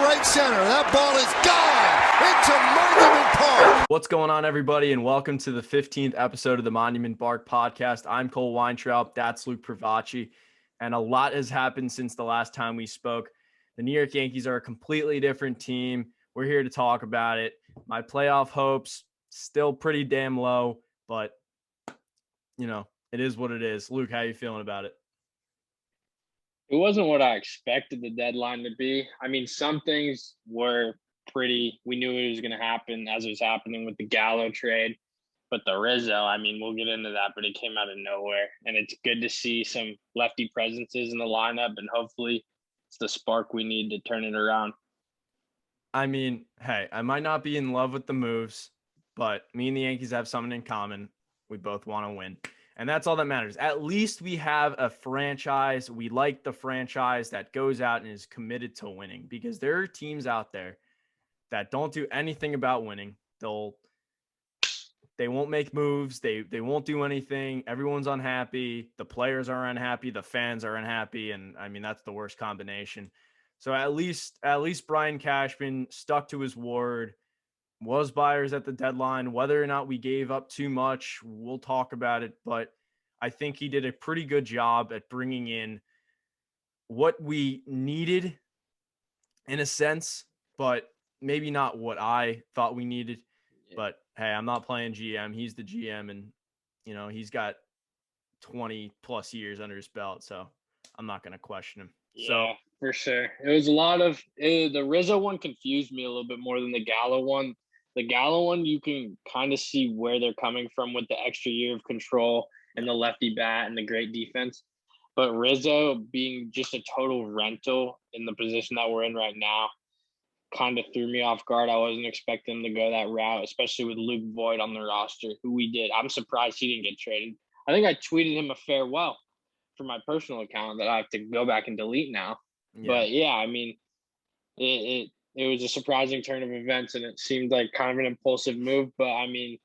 right center. That ball is gone into Monument Park. What's going on, everybody, and welcome to the 15th episode of the Monument Park podcast. I'm Cole Weintraub. That's Luke Profaci, and a lot has happened since the last time we spoke. The New York Yankees are a completely different team. We're here to talk about it. My playoff hopes still pretty damn low, but you know, it is what it is. Luke, how are you feeling about it? It wasn't what I expected the deadline to be. I mean, some things were we knew it was going to happen as it was happening with the Gallo trade. But the Rizzo, I mean, we'll get into that, but it came out of nowhere. And it's good to see some lefty presences in the lineup, and hopefully it's the spark we need to turn it around. I mean, hey, I might not be in love with the moves, but me and the Yankees have something in common. We both want to win. And that's all that matters. At least we have a franchise. We like the franchise that goes out and is committed to winning, because there are teams out there that don't do anything about winning. They won't make moves. They won't do anything. Everyone's unhappy. The players are unhappy. The fans are unhappy. And I mean, that's the worst combination. So at least Brian Cashman stuck to his word, was buyers at the deadline. Whether or not we gave up too much, we'll talk about it. But I think he did a pretty good job at bringing in what we needed in a sense, but maybe not what I thought we needed. Yeah. But hey, I'm not playing GM. He's the GM, and you know, he's got 20 plus years under his belt, so I'm not going to question him. Yeah, so for sure. It was a lot of the Rizzo one confused me a little bit more than the Gallo one. The Gallo one, you can kind of see where they're coming from with the extra year of control and the lefty bat and the great defense. But Rizzo being just a total rental in the position that we're in right now kind of threw me off guard. I wasn't expecting him to go that route, especially with Luke Voigt on the roster, who we did. I'm surprised he didn't get traded. I think I tweeted him a farewell for my personal account that I have to go back and delete now. Yeah. But yeah, I mean, it was a surprising turn of events, and it seemed like kind of an impulsive move. But I mean,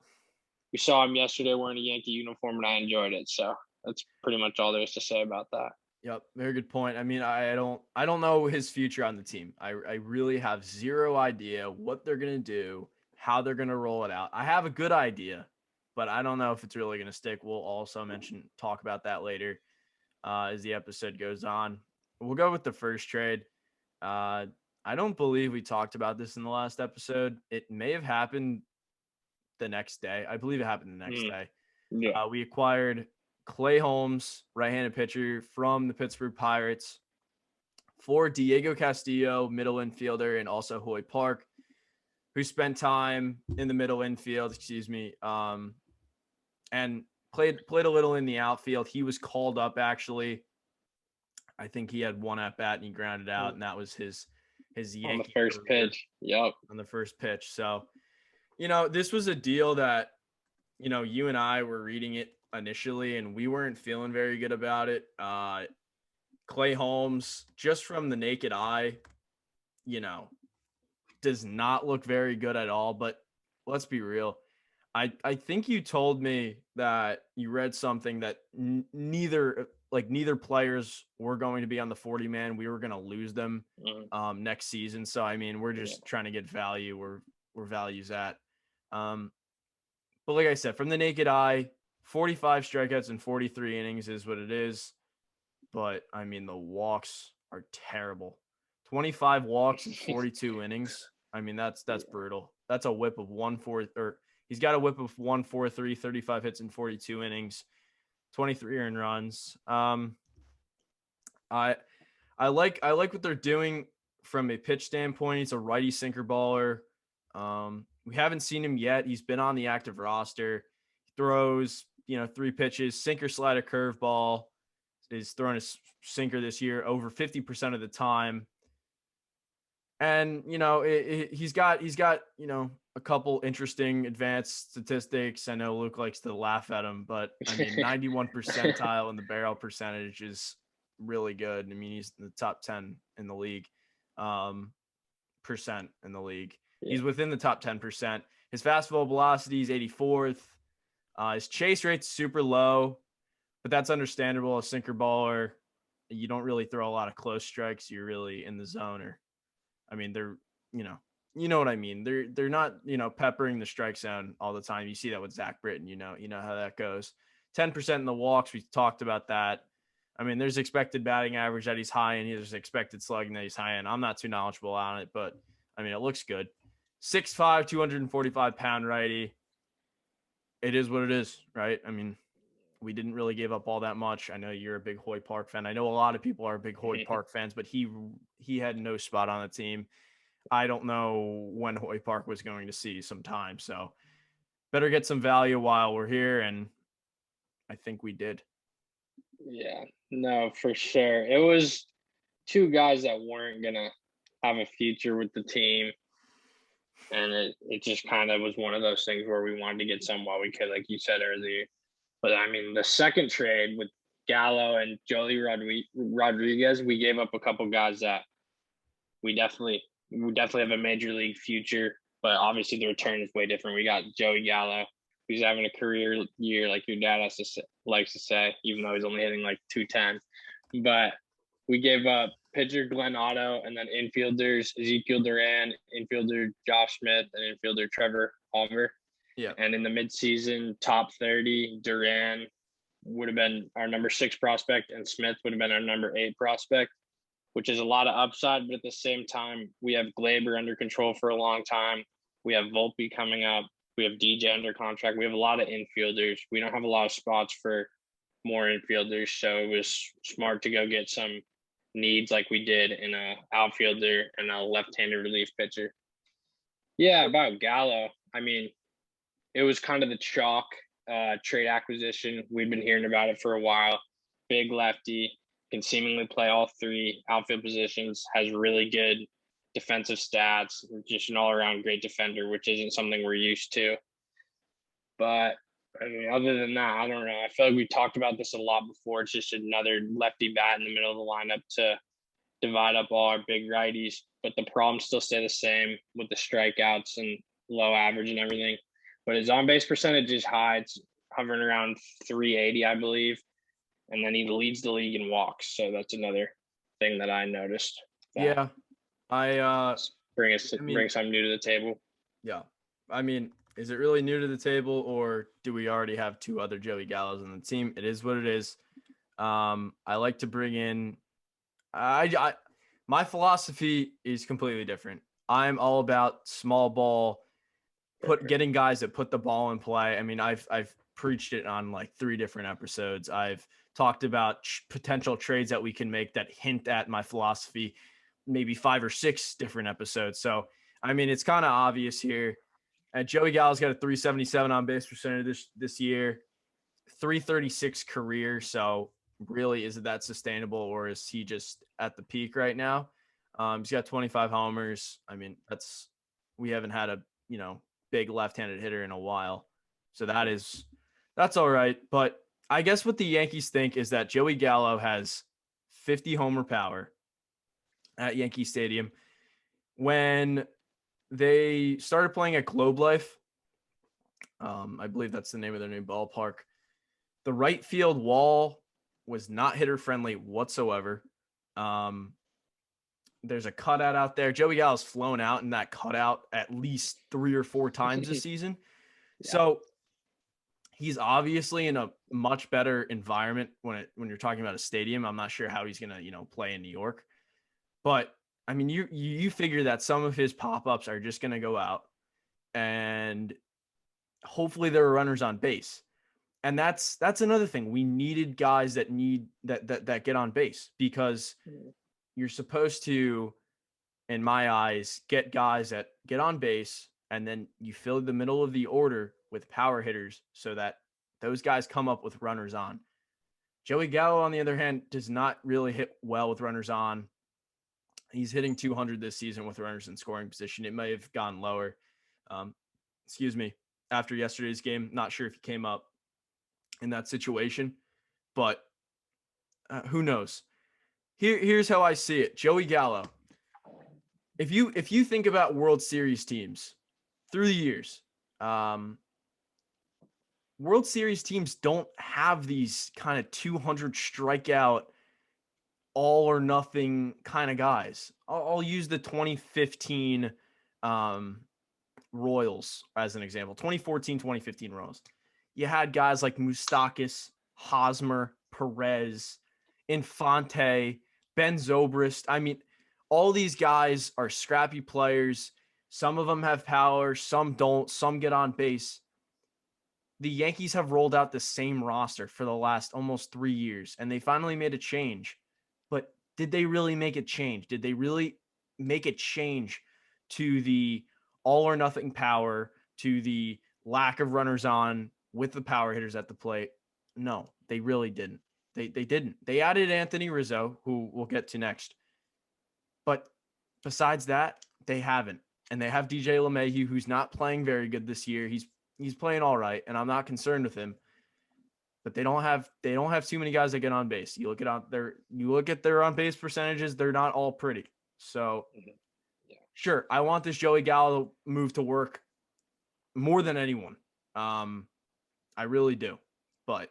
we saw him yesterday wearing a Yankee uniform, and I enjoyed it. So that's pretty much all there is to say about that. Yep, very good point. I mean, I don't know his future on the team. I really have zero idea what they're gonna do, how they're gonna roll it out. I have a good idea, but I don't know if it's really gonna stick. We'll also talk about that later as the episode goes on. We'll go with the first trade. I don't believe we talked about this in the last episode. It may have happened the next day. I believe it happened the next day. Yeah. We acquired Clay Holmes, right-handed pitcher from the Pittsburgh Pirates, for Diego Castillo, middle infielder, and also Hoyt Park, who spent time in the middle infield, and played a little in the outfield. He was called up, actually. I think he had one at-bat, and he grounded out, and that was his Yankee on the first pitch. Yep. On the first pitch. So, you know, this was a deal that, you know, you and I were reading it initially, and we weren't feeling very good about it. Clay Holmes, just from the naked eye, you know, does not look very good at all. But let's be real. I think you told me that you read something that neither players were going to be on the 40-man. We were going to lose them next season. So, I mean, we're just trying to get value where value's at. But like I said, from the naked eye, 45 strikeouts in 43 innings is what it is. But, I mean, the walks are terrible. 25 walks in 42 innings. I mean, that's brutal. That's a whip of 1.4, or he's got a whip of 1.43, 35 hits in 42 innings, 23 earned runs. I like what they're doing from a pitch standpoint. He's a righty sinker baller. We haven't seen him yet. He's been on the active roster. He throws, 3 pitches, sinker, slider, curveball. He's thrown a sinker this year over 50% of the time. And, he's got, a couple interesting advanced statistics. I know Luke likes to laugh at him, but I mean, 91 percentile in the barrel percentage is really good. I mean, he's in the top 10 in the league, percent in the league. Yeah. He's within the top 10%. His fastball velocity is 84th. His chase rate's super low, but that's understandable. A sinker baller, you don't really throw a lot of close strikes. You're really in the zone or I mean, they're, you know what I mean. They're not, peppering the strike zone all the time. You see that with Zach Britton, you know how that goes. 10% in the walks. We talked about that. I mean, there's expected batting average that he's high in. There's expected slugging that he's high in. I'm not too knowledgeable on it, but I mean, it looks good. 6'5", 245-pound righty. It is what it is, right? I mean, we didn't really give up all that much. I know you're a big Hoyt Park fan. I know a lot of people are big Hoyt Park fans, but he had no spot on the team. I don't know when Hoyt Park was going to see some time, so better get some value while we're here, and I think we did. Yeah, no, for sure. It was two guys that weren't gonna have a future with the team, and it just kind of was one of those things where we wanted to get some while we could, like you said earlier. But I mean, the second trade with Gallo and Joey Rodriguez, we gave up a couple guys that we definitely have a major league future, but obviously the return is way different. We got Joey Gallo, who's having a career year, like your dad likes to say, even though he's only hitting like 210. But we gave up pitcher Glenn Otto, and then infielders Ezekiel Duran, infielder Josh Smith, and infielder Trevor Palmer. Yeah. And in the midseason, top 30, Duran would have been our number 6 prospect, and Smith would have been our number 8 prospect, which is a lot of upside. But at the same time, we have Glaber under control for a long time. We have Volpe coming up. We have DJ under contract. We have a lot of infielders. We don't have a lot of spots for more infielders. So it was smart to go get some needs like we did in a outfielder and a left-handed relief pitcher. Yeah, about Gallo. I mean, it was kind of the chalk trade acquisition. We've been hearing about it for a while. Big lefty, can seemingly play all 3 outfield positions, has really good defensive stats, just an all-around great defender, which isn't something we're used to. But I mean, other than that, I don't know. I feel like we talked about this a lot before. It's just another lefty bat in the middle of the lineup to divide up all our big righties. But the problems still stay the same with the strikeouts and low average and everything. But his on-base percentage is high. It's hovering around 380, I believe. And then he leads the league in walks. So that's another thing that I noticed. Yeah. Bring something new to the table. Yeah. I mean, is it really new to the table, or do we already have 2 other Joey Gallos on the team? It is what it is. I like to bring in my philosophy is completely different. I'm all about small ball, getting guys that put the ball in play. I mean, I've preached it on like 3 different episodes. I've talked about potential trades that we can make that hint at my philosophy, maybe 5 or 6 different episodes. So, I mean, it's kind of obvious here. Joey Gallo's got a 377 on base percentage this year, 336 career. So really, is it that sustainable, or is he just at the peak right now? He's got 25 homers. I mean, we haven't had a, big left-handed hitter in a while. So that's all right. But I guess what the Yankees think is that Joey Gallo has 50 homer power at Yankee Stadium. When they started playing at Globe Life, I believe that's the name of their new ballpark, the right field wall was not hitter friendly whatsoever. There's a cutout out there. Joey Gallo's flown out in that cutout at least 3 or 4 times this season. Yeah. So he's obviously in a much better environment when you're talking about a stadium. I'm not sure how he's going to, play in New York. But, I mean, you figure that some of his pop-ups are just going to go out. And hopefully there are runners on base. And that's another thing. We needed guys that get on base, because you're supposed to, in my eyes, get guys that get on base, and then you fill the middle of the order with power hitters so that those guys come up with runners on. Joey Gallo, on the other hand, does not really hit well with runners on. He's hitting 200 this season with runners in scoring position. It may have gone lower. After yesterday's game, not sure if he came up in that situation, but who knows? Here's how I see it. Joey Gallo. If you think about World Series teams through the years, World Series teams don't have these kind of 200 strikeout all or nothing kind of guys. I'll use the 2015 Royals as an example. 2014, 2015 Royals. You had guys like Moustakas, Hosmer, Perez, Infante, Ben Zobrist. I mean, all these guys are scrappy players. Some of them have power, some don't, some get on base. The Yankees have rolled out the same roster for the last almost 3 years, and they finally made a change. But did they really make a change? Did they really make a change to the all or nothing power, to the lack of runners on with the power hitters at the plate? No, they really didn't. They didn't. They added Anthony Rizzo, who we'll get to next. But besides that, they haven't. And they have DJ LeMahieu, who's not playing very good this year. He's playing all right, and I'm not concerned with him. But they don't have too many guys that get on base. You look at their on base percentages, they're not all pretty. So sure, I want this Joey Gallo move to work more than anyone. I really do. But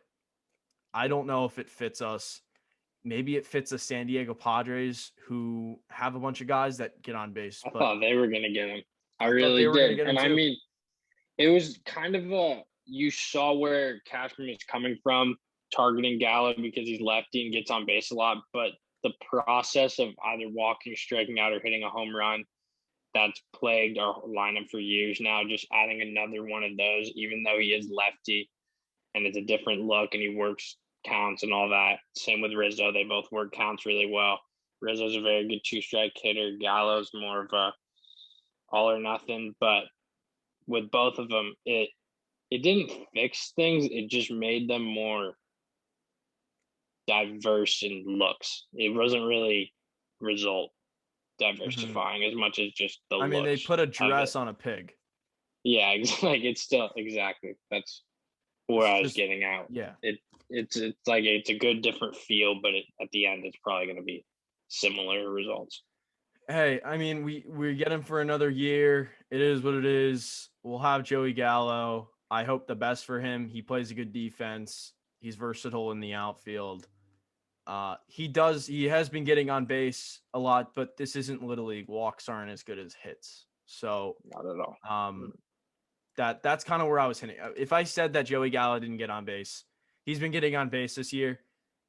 I don't know if it fits us. Maybe it fits the San Diego Padres, who have a bunch of guys that get on base. I thought they were going to get him. I thought really they were gonna did. get him And I too. mean, it was kind of you saw where Cashman is coming from, targeting Gallo because he's lefty and gets on base a lot. But the process of either walking, striking out, or hitting a home run, that's plagued our lineup for years now. Just adding another one of those, even though he is lefty and it's a different look and he works counts and all that. Same with Rizzo. They both work counts really well. Rizzo's a very good 2-strike hitter. Gallo's more of a all or nothing. But with both of them, it didn't fix things. It just made them more diverse in looks. It wasn't really result diversifying as much as just the looks. I mean, they put a dress on a pig. Yeah, like it's still exactly. That's where I was getting at. Yeah. It's like it's a good different feel, but at the end it's probably going to be similar results. Hey, I mean, we get him for another year. It is what it is. We'll have Joey Gallo. I hope the best for him. He plays a good defense. He's versatile in the outfield. He has been getting on base a lot, but this isn't Little League. Walks aren't as good as hits. So not at all. That's kind of where I was hitting. If I said that Joey Gallo didn't get on base, he's been getting on base this year,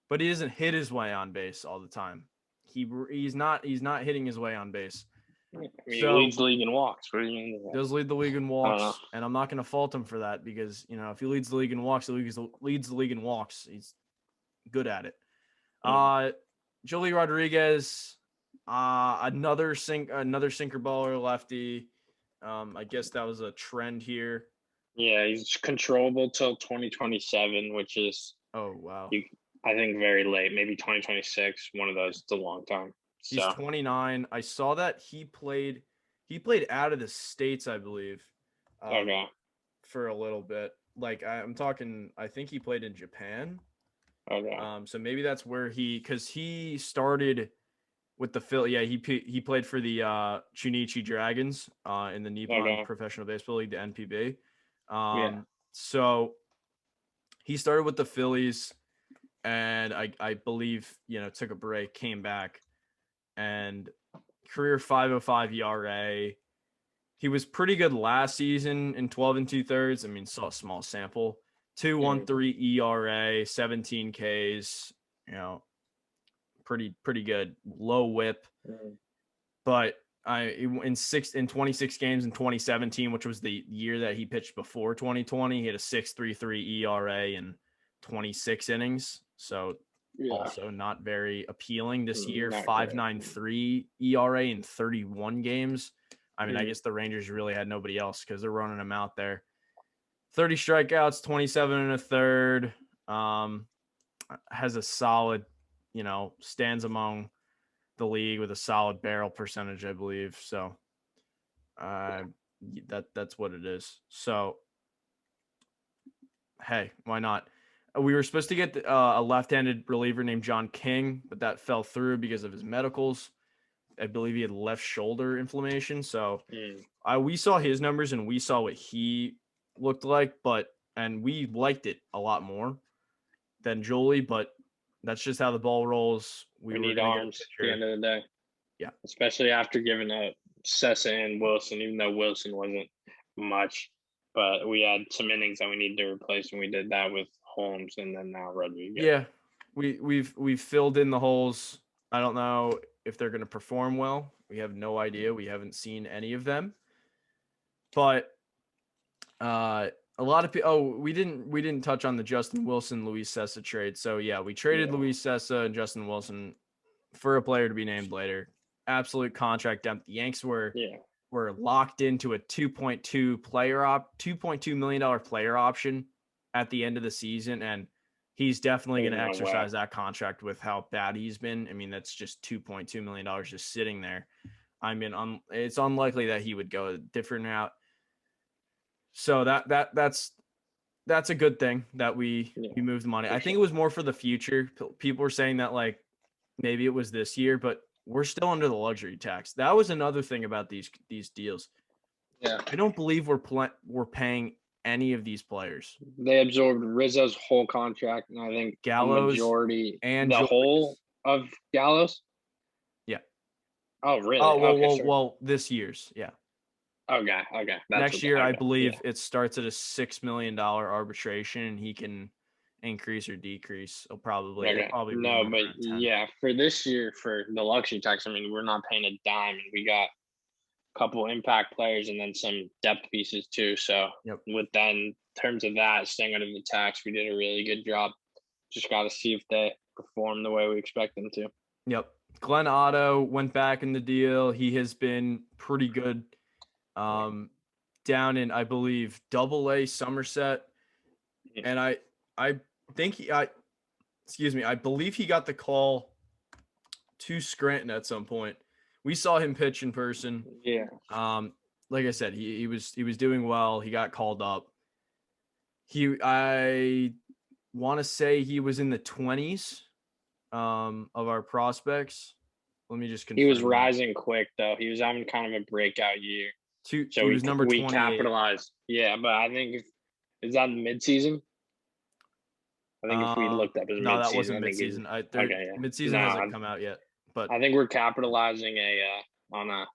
but he doesn't hit his way on base all the time. He's not hitting his way on base. I mean, he leads the league in walks. What do you mean? Does lead the league in walks, and I'm not going to fault him for that because if he leads the league in walks, he leads the league in walks. He's good at it. Jolie Rodriguez, another sinker baller lefty. I guess that was a trend here. Yeah, he's controllable till 2027, which is I think very late. Maybe 2026. One of those. It's a long time. He's 29. I saw that he played out of the States, I believe. For a little bit. Like I'm talking, I think he played in Japan. Okay. So maybe that's where because he started with the Philly. Yeah, he played for the Chunichi Dragons in the Nippon Professional Baseball League, the NPB. So he started with the Phillies, and I believe took a break, came back, and career 5.05 ERA. He was pretty good last season in 12 2/3. I mean, saw a small sample. 2.13 ERA, 17 Ks. Pretty good. Low WHIP, but in 26 games in 2017, which was the year that he pitched before 2020, he had a 6.33 ERA in 26 innings. So also not very appealing this year. 5.93 ERA in 31 games. I mean, I guess the Rangers really had nobody else because they're running him out there. 30 strikeouts, 27 1/3. Has a solid, stands among the league with a solid barrel percentage, I believe. So that's what it is. So, hey, why not? We were supposed to get a left-handed reliever named John King, but that fell through because of his medicals. I believe he had left shoulder inflammation. So we saw his numbers and we saw what he looked like, and we liked it a lot more than Jolie, but That's just how the ball rolls. We were need gonna get a arms at pitcher. the end of the day. Yeah. Especially after giving up Sessa and Wilson, even though Wilson wasn't much. But we had some innings that we needed to replace, and we did that with Holmes and then now Rodriguez. Yeah. We've filled in the holes. I don't know if they're gonna perform well. We have no idea. We haven't seen any of them. But a lot of people. Oh, we didn't touch on the Justin Wilson Luis Sessa trade. So yeah, we traded Luis Sessa and Justin Wilson for a player to be named later. Absolute contract depth. The Yanks were locked into a $2.2 million player option at the end of the season, and he's definitely going to exercise that contract with how bad he's been. I mean, that's just $2.2 million just sitting there. I mean, it's unlikely that he would go a different route. So that's a good thing that we moved money. I think it was more for the future. People were saying that like maybe it was this year, but we're still under the luxury tax. That was another thing about these deals. Yeah, I don't believe we're paying any of these players. They absorbed Rizzo's whole contract, and I think Gallows the majority and the Julius. whole of Gallows. Yeah. Oh, really? Oh, well, this year's, yeah. Okay. Next year, I believe it starts at a $6 million arbitration, and he can increase or decrease. He'll probably no, but yeah, for this year for the luxury tax, I mean, we're not paying a dime, and we got a couple impact players and then some depth pieces too. So with that, in terms of that staying under the tax, we did a really good job. Just got to see if they perform the way we expect them to. Yep. Glenn Otto went back in the deal. He has been pretty good. Down in, I believe, AA Somerset. And I think I believe he got the call to Scranton at some point. We saw him pitch in person. Yeah. Like I said, he was doing well. He got called up. I want to say he was in the 20s of our prospects. Let me just confirm. He was rising quick though. He was having kind of a breakout year. He was number 28. We capitalized. Yeah, but I think is that midseason? I think if we looked up his midseason. No, that wasn't midseason. Midseason hasn't come out yet. But I think we're capitalizing on a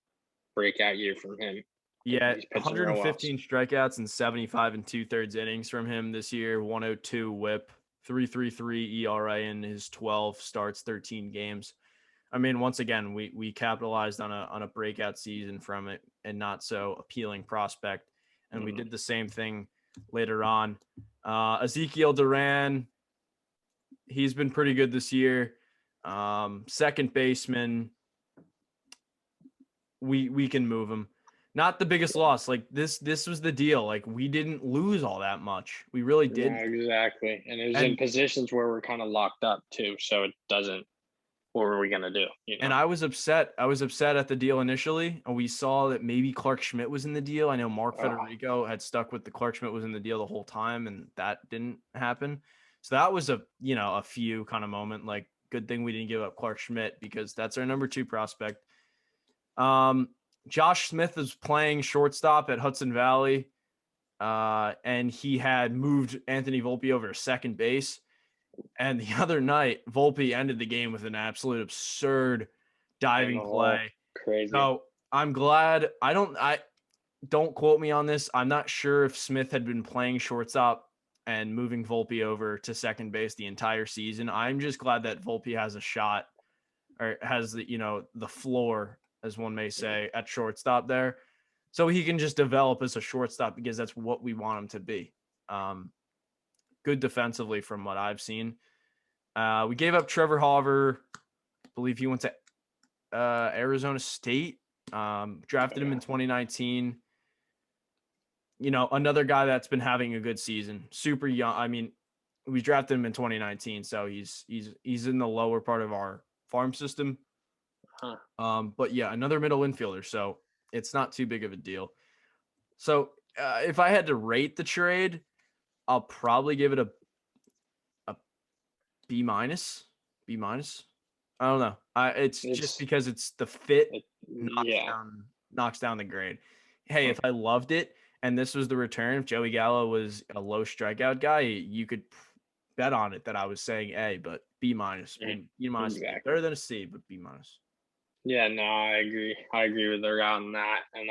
breakout year from him. Yeah, 115 strikeouts and 75 2/3 innings from him this year. 102 WHIP, 3.33 ERA in his 12 starts, 13 games. I mean, once again, we capitalized on a breakout season from it and not so appealing prospect. And we did the same thing later on. Ezekiel Duran, he's been pretty good this year. Second baseman, we can move him. Not the biggest loss. Like this was the deal. Like we didn't lose all that much. We really didn't. Yeah, exactly. And it was in positions where we're kind of locked up too. So it doesn't. What were we gonna do? And I was upset. I was upset at the deal initially, and we saw that maybe Clark Schmidt was in the deal. I know Mark Federico had stuck with the Clark Schmidt was in the deal the whole time, and that didn't happen. So that was a few kind of moment. Like, good thing we didn't give up Clark Schmidt because that's our number 2 prospect. Josh Smith is playing shortstop at Hudson Valley, and he had moved Anthony Volpe over to second base. And the other night, Volpe ended the game with an absolute absurd diving play. Crazy. So I'm glad. I don't quote me on this. I'm not sure if Smith had been playing shortstop and moving Volpe over to second base the entire season. I'm just glad that Volpe has a shot or has the floor, as one may say, at shortstop there. So he can just develop as a shortstop because that's what we want him to be. Good defensively from what I've seen. We gave up Trevor Hauver. I believe he went to Arizona State. Drafted him in 2019. Another guy that's been having a good season. Super young. I mean, we drafted him in 2019, so he's in the lower part of our farm system. But yeah, another middle infielder, so it's not too big of a deal. So if I had to rate the trade, I'll probably give it a B minus. I don't know. It's just because it's the fit knocks down the grade. Hey, if I loved it and this was the return, if Joey Gallo was a low strikeout guy, you could bet on it that I was saying A, but B minus. B minus Exactly. better than a C, but B minus. Yeah, no, I agree. I agree with her on that. And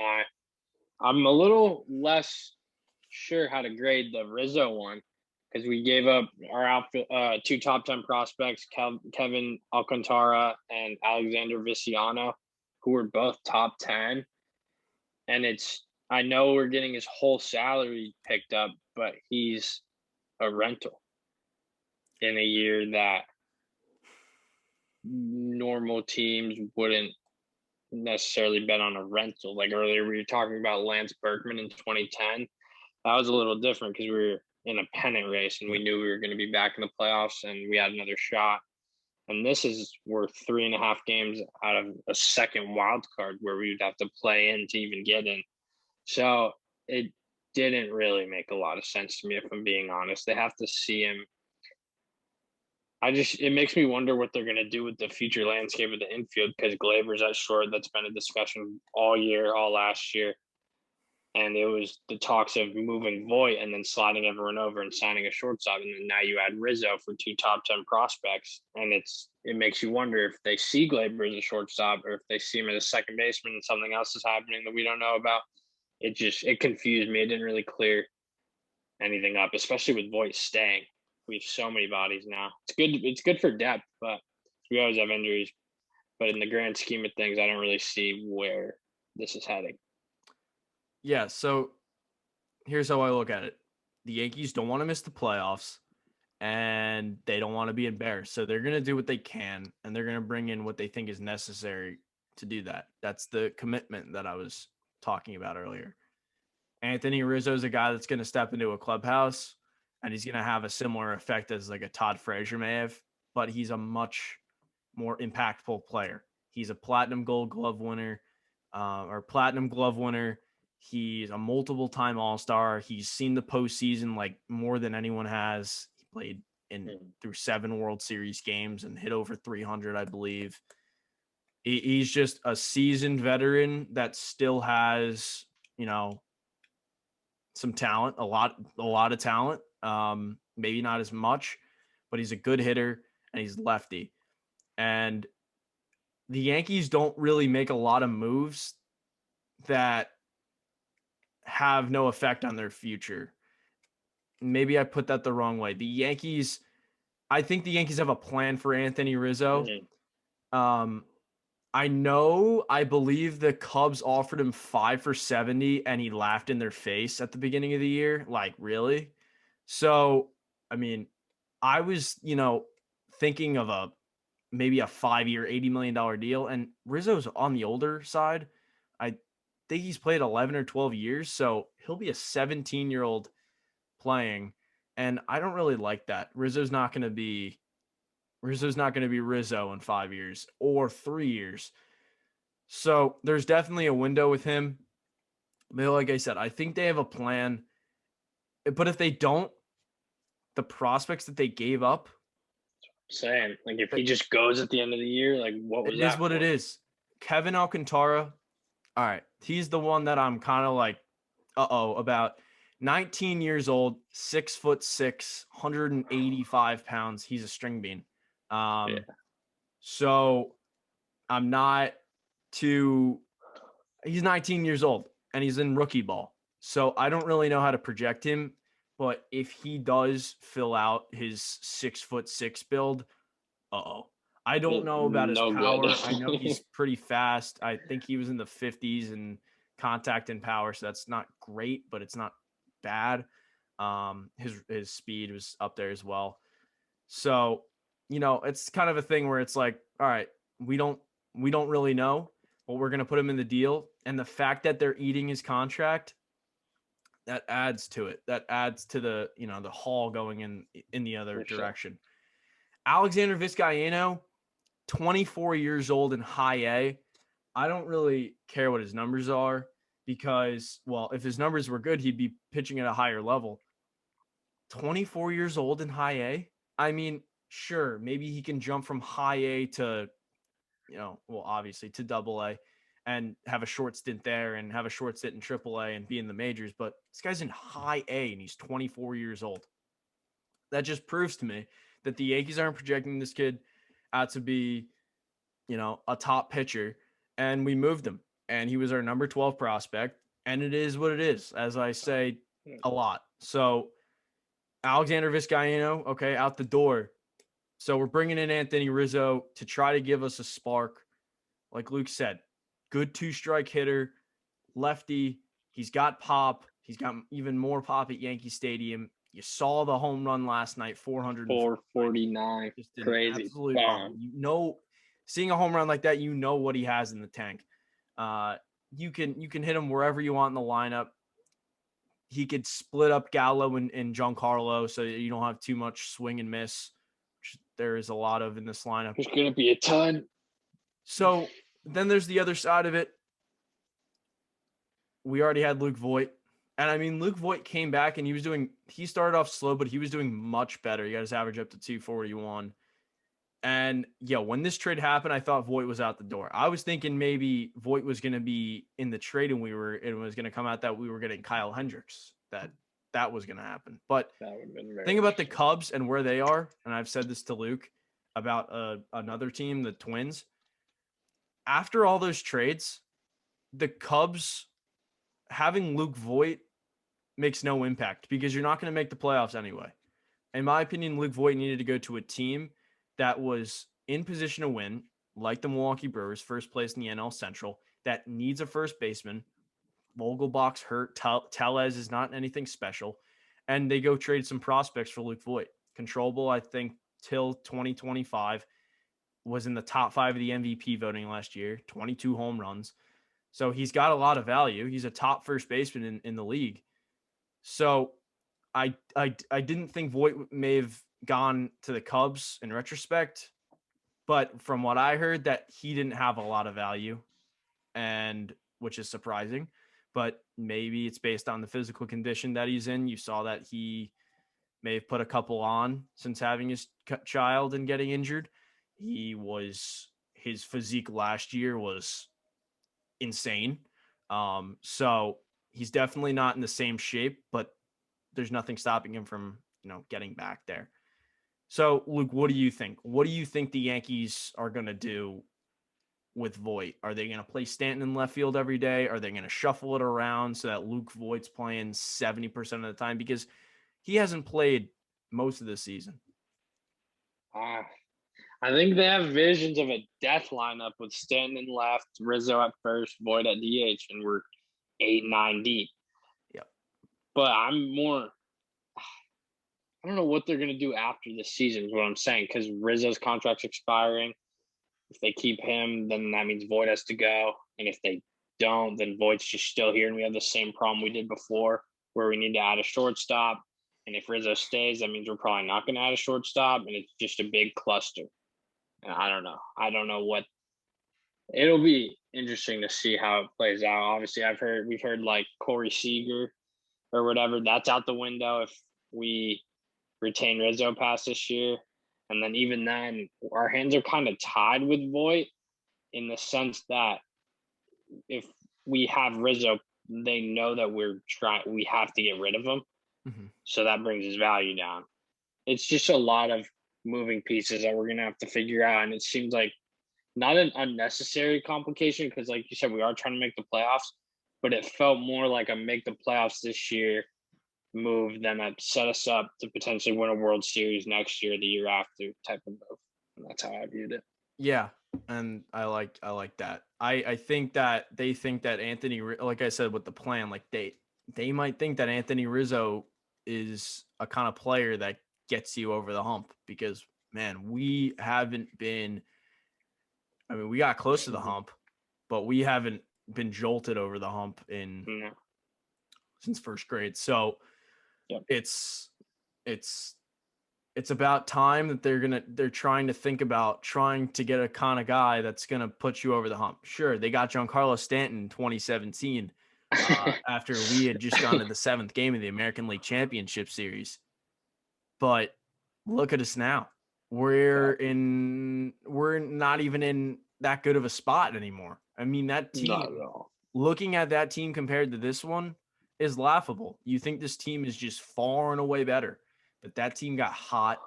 I'm a little less sure how to grade the Rizzo one because we gave up our outfield, 2 top 10 prospects, Kevin Alcantara and Alexander Viciano, who were both top 10. And I know we're getting his whole salary picked up, but he's a rental in a year that normal teams wouldn't necessarily bet on a rental. Like earlier, we were talking about Lance Berkman in 2010. That was a little different because we were in a pennant race and we knew we were going to be back in the playoffs and we had another shot. And this is worth 3.5 games out of a second wild card where we would have to play in to even get in. So it didn't really make a lot of sense to me, if I'm being honest. They have to see him. It makes me wonder what they're going to do with the future landscape of the infield because Glaber's at short. That's been a discussion all year, all last year. And it was the talks of moving Voit and then sliding everyone over and signing a shortstop. And then now you add Rizzo for 2 top 10 prospects. And it makes you wonder if they see Glaber as a shortstop or if they see him as a second baseman and something else is happening that we don't know about. It confused me. It didn't really clear anything up, especially with Voit staying. We have so many bodies now. It's good for depth, but we always have injuries. But in the grand scheme of things, I don't really see where this is heading. Yeah, so here's how I look at it. The Yankees don't want to miss the playoffs, and they don't want to be embarrassed. So they're going to do what they can, and they're going to bring in what they think is necessary to do that. That's the commitment that I was talking about earlier. Anthony Rizzo is a guy that's going to step into a clubhouse, and he's going to have a similar effect as like a Todd Frazier may have, but he's a much more impactful player. He's a platinum gold glove winner, or platinum glove winner. He's a multiple-time All-Star. He's seen the postseason like more than anyone has. He played through 7 World Series games and hit over 300, I believe. He's just a seasoned veteran that still has, some talent, a lot of talent. Maybe not as much, but he's a good hitter and he's lefty. And the Yankees don't really make a lot of moves that have no effect on their future. Maybe I put that the wrong way. I think the Yankees have a plan for Anthony Rizzo. Mm-hmm. I believe the Cubs offered him 5 for $70 and he laughed in their face at the beginning of the year. Like, really? So, I mean, I was, thinking of maybe a 5-year, $80 million deal. And Rizzo's on the older side. I think he's played 11 or 12 years. So he'll be a 17-year-old playing. And I don't really like that. Rizzo's not going to be Rizzo in 5 years or 3 years. So there's definitely a window with him. But like I said, I think they have a plan. But if they don't, the prospects that they gave up, Saying like if he just goes at the end of the year, like what was it that is what for? it is. Kevin Alcantara, all right, he's the one that I'm kind of like, about. 19 years old, 6'6", 185 pounds. He's a string bean. Yeah. So I'm not too. He's 19 years old and he's in rookie ball. So I don't really know how to project him. But if he does fill out his 6'6" build, I don't know about his No power. good. I know he's pretty fast. I think he was in the 50s in contact and power, so that's not great, but it's not bad. His speed was up there as well. So, it's kind of a thing where it's like, all right, we don't really know, but we're going to put him in the deal. And the fact that they're eating his contract, that adds to it. That adds to the, the haul going in the other direction. Sure. Alexander Vizcaino, 24 years old in high A. I don't really care what his numbers are because, well, if his numbers were good, he'd be pitching at a higher level. 24 years old in high A? I mean, sure, maybe he can jump from high A to, obviously to double A and have a short stint there and have a short stint in triple A and be in the majors. But this guy's in high A and he's 24 years old. that just proves to me that the Yankees aren't projecting this kid out to be, a top pitcher. And we moved him. And he was our number 12 prospect. And it is what it is, as I say a lot. So Alexander Vizcaino, okay, out the door. So we're bringing in Anthony Rizzo to try to give us a spark. Like Luke said, good 2-strike hitter, lefty. He's got pop. He's got even more pop at Yankee Stadium. You saw the home run last night, 449. Just an Crazy. absolute bomb. Seeing a home run like that, what he has in the tank. You can hit him wherever you want in the lineup. He could split up Gallo and Giancarlo so you don't have too much swing and miss, which there is a lot of in this lineup. There's going to be a ton. So then there's the other side of it. We already had Luke Voit. And I mean, Luke Voit came back and he started off slow, but he was doing much better. He got his average up to 241. And when this trade happened, I thought Voit was out the door. I was thinking maybe Voit was going to be in the trade and it was going to come out that we were getting Kyle Hendricks, that was going to happen. But think about the Cubs and where they are. And I've said this to Luke about another team, the Twins. After all those trades, the Cubs having Luke Voit makes no impact because you're not going to make the playoffs anyway. In my opinion, Luke Voit needed to go to a team that was in position to win, like the Milwaukee Brewers, first place in the NL Central, that needs a first baseman. Vogelbach's hurt. Tellez is not anything special. And they go trade some prospects for Luke Voit. Controllable, I think, till 2025. Was in the top 5 of the MVP voting last year, 22 home runs. So he's got a lot of value. He's a top first baseman in the league. So I didn't think Voit may have gone to the Cubs in retrospect, but from what I heard, that he didn't have a lot of value, and which is surprising. But maybe it's based on the physical condition that he's in. You saw that he may have put a couple on since having his child and getting injured. His physique last year was insane. So he's definitely not in the same shape, but there's nothing stopping him from, getting back there. So Luke, what do you think? What do you think the Yankees are going to do with Voit? Are they going to play Stanton in left field every day? Are they going to shuffle it around so that Luke Voit's playing 70% of the time? Because he hasn't played most of the season. I think they have visions of a death lineup with Stanton in left, Rizzo at first, Voit at DH, and we're 8-9 deep. Yep. But I don't know what they're going to do after this season is what I'm saying, because Rizzo's contract's expiring. If they keep him, then that means Voit has to go. And if they don't, then Voit's just still here, and we have the same problem we did before where we need to add a shortstop. And if Rizzo stays, that means we're probably not going to add a shortstop, and it's just a big cluster. And I don't know. I don't know what – it'll be interesting to see how it plays out. Obviously, we've heard like Corey Seager or whatever. That's out the window if we retain Rizzo past this year. And then even then, our hands are kind of tied with Voit in the sense that if we have Rizzo, they know that we have to get rid of him. Mm-hmm. So that brings his value down. It's just a lot of moving pieces that we're going to have to figure out. And it seems like not an unnecessary complication because, like you said, we are trying to make the playoffs, but it felt more like a make the playoffs this year move than a set us up to potentially win a World Series next year, the year after type of move. And that's how I viewed it. Yeah, and I like that. I think that they think that Anthony, like I said, with the plan, like they might think that Anthony Rizzo is a kind of player that gets you over the hump because, man, we haven't been – I mean, we got close to the hump, but we haven't been jolted over the hump since first grade. So yep. It's about time that they're trying to think about trying to get a kind of guy that's going to put you over the hump. Sure, they got Giancarlo Stanton in 2017 after we had just gone to the 7th game of the American League Championship Series. But look at us now. We're not even in that good of a spot anymore. I mean, that team, looking at that team compared to this one is laughable. You think this team is just far and away better. but that team got hot.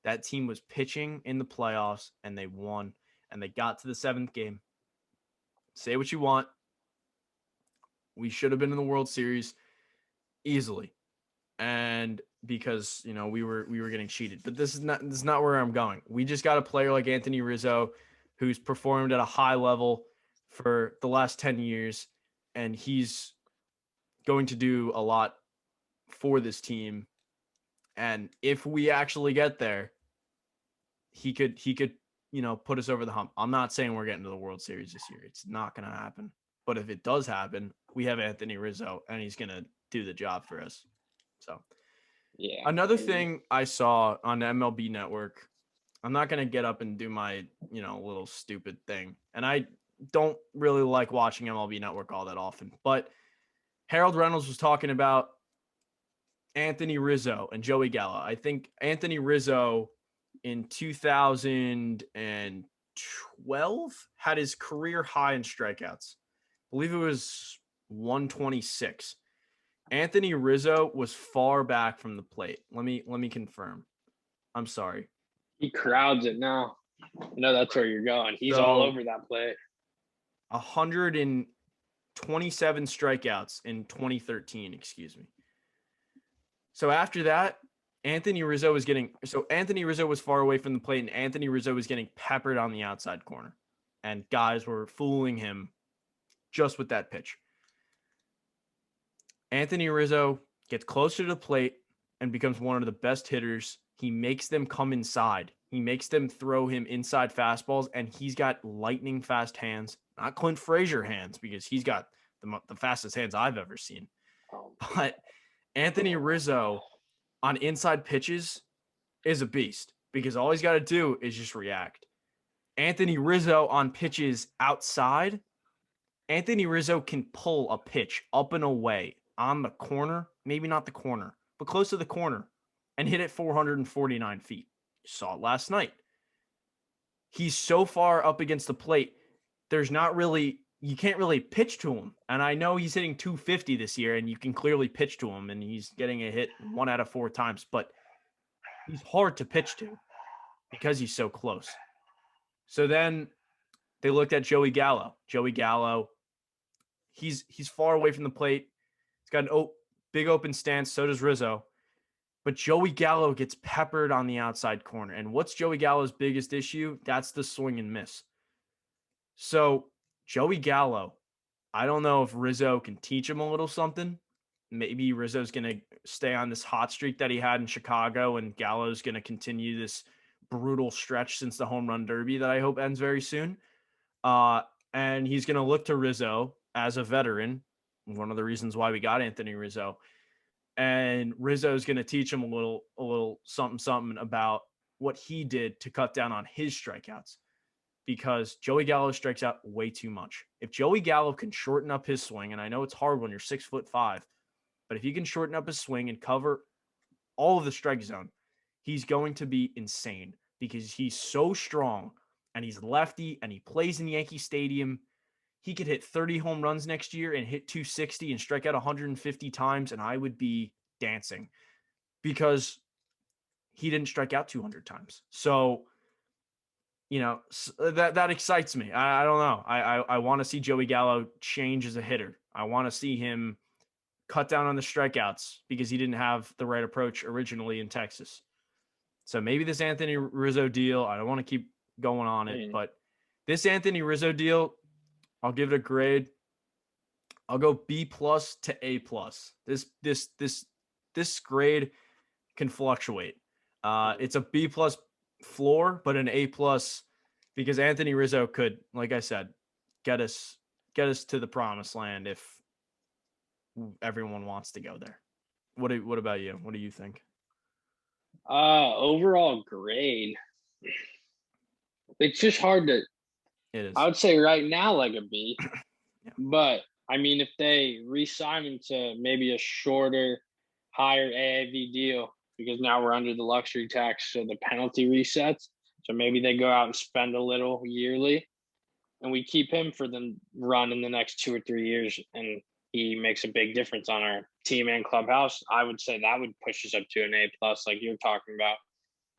That team was pitching in the playoffs, and they won, and they got to the 7th game. Say what you want. We should have been in the World Series easily. And because, we were getting cheated. But this is not where I'm going. We just got a player like Anthony Rizzo who's performed at a high level for the last 10 years, and he's going to do a lot for this team. And if we actually get there, he could put us over the hump. I'm not saying we're getting to the World Series this year. It's not going to happen. But if it does happen, we have Anthony Rizzo, and he's going to do the job for us. So, yeah. Another thing I saw on the MLB Network, I'm not going to get up and do my, little stupid thing. And I don't really like watching MLB Network all that often. But Harold Reynolds was talking about Anthony Rizzo and Joey Gallo. I think Anthony Rizzo in 2012 had his career high in strikeouts. I believe it was 126. Anthony Rizzo was far back from the plate. Let me confirm. I'm sorry. He crowds it now. That's where you're going. He's all over that plate. 127 strikeouts in 2013, excuse me. So after that, Anthony Rizzo was far away from the plate, and Anthony Rizzo was getting peppered on the outside corner. And guys were fooling him just with that pitch. Anthony Rizzo gets closer to the plate and becomes one of the best hitters. He makes them come inside. He makes them throw him inside fastballs, and he's got lightning fast hands. Not Clint Frazier hands, because he's got the fastest hands I've ever seen. But Anthony Rizzo on inside pitches is a beast, because all he's got to do is just react. Anthony Rizzo on pitches outside, Anthony Rizzo can pull a pitch up and away on the corner, maybe not the corner, but close to the corner, and hit it 449 feet. You saw it last night. He's so far up against the plate, you can't really pitch to him. And I know he's hitting 250 this year, and you can clearly pitch to him, and he's getting a hit 1 out of 4 times, but he's hard to pitch to because he's so close. So then they looked at Joey Gallo. Joey Gallo, he's far away from the plate. He's got an big open stance. So does Rizzo. But Joey Gallo gets peppered on the outside corner. And what's Joey Gallo's biggest issue? That's the swing and miss. So Joey Gallo, I don't know if Rizzo can teach him a little something. Maybe Rizzo's going to stay on this hot streak that he had in Chicago, and Gallo's going to continue this brutal stretch since the home run derby that I hope ends very soon. And he's going to look to Rizzo as a veteran. One of the reasons why we got Anthony Rizzo. And Rizzo is going to teach him a little something about what he did to cut down on his strikeouts, because Joey Gallo strikes out way too much. If Joey Gallo can shorten up his swing, and I know it's hard when you're 6'5", but if he can shorten up his swing and cover all of the strike zone, he's going to be insane, because he's so strong, and he's lefty, and he plays in Yankee Stadium. He could hit 30 home runs next year and hit 260 and strike out 150 times, and I would be dancing, because he didn't strike out 200 times. So, that excites me. I don't know. I want to see Joey Gallo change as a hitter. I want to see him cut down on the strikeouts, because he didn't have the right approach originally in Texas. So maybe this Anthony Rizzo deal, I don't want to keep going on it, but this Anthony Rizzo deal, I'll give it a grade. I'll go B+ to A+. This grade can fluctuate. It's a B+ floor, but an A+, because Anthony Rizzo could, like I said, get us to the promised land if everyone wants to go there. What about you? What do you think? Overall grade. It's just hard to. It is. I would say right now like a B, Yeah. But I mean, if they re-sign him to maybe a shorter, higher AAV deal, because now we're under the luxury tax, so the penalty resets. So maybe they go out and spend a little yearly, and we keep him for the run in the next 2 or 3 years, and he makes a big difference on our team and clubhouse, I would say that would push us up to an A plus, like you're talking about.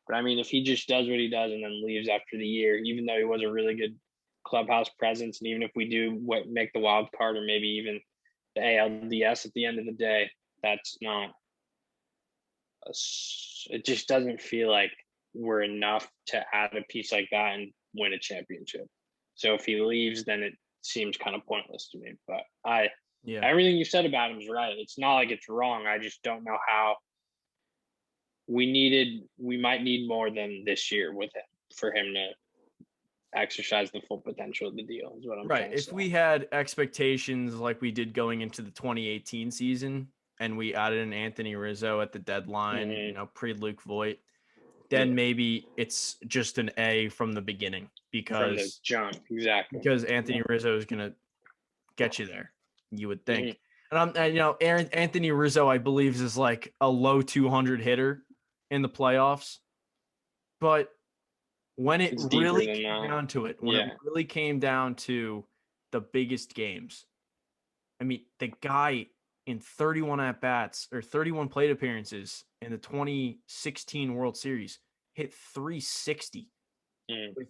But I mean, if he just does what he does and then leaves after the year, even though he was a really good clubhouse presence, and even if we do make the wild card or maybe even the ALDS at the end of the day, that's not. It just doesn't feel like we're enough to add a piece like that and win a championship. So if he leaves, then it seems kind of pointless to me. But everything you said about him is right. It's not like it's wrong. I just don't know how we might need more than this year with him for him to exercise the full potential of the deal is what I'm right. trying to If say. we had expectations like we did going into the 2018 season and we added an Anthony Rizzo at the deadline, pre-Luke Voigt, then maybe it's just an A from the beginning from the jump, exactly. Because Anthony Rizzo is going to get you there, you would think. And Anthony Rizzo, I believe, is like a low 200 hitter in the playoffs. But when it really came down to it, when it really came down to the biggest games, I mean, the guy in 31 at-bats or 31 plate appearances in the 2016 World Series hit 360 with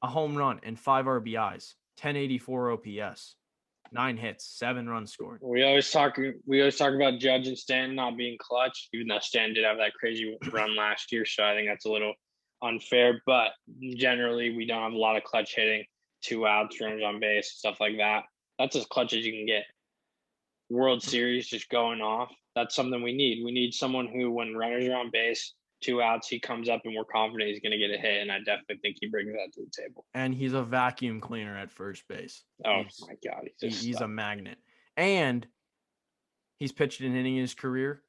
a home run and 5 RBIs, 1084 OPS, 9 hits, 7 runs scored. We always talk about Judge and Stanton not being clutch, even though Stanton did have that crazy run last year. So I think that's a little unfair. But generally, we don't have a lot of clutch hitting, 2 outs, runners on base, stuff like that. That's as clutch as you can get. World Series just going off. That's something we need. We need someone who, when runners are on base, 2 outs, he comes up and we're confident he's going to get a hit. And I definitely think he brings that to the table. And he's a vacuum cleaner at first base. Oh, my God. He's a magnet. And he's pitched an inning in his career,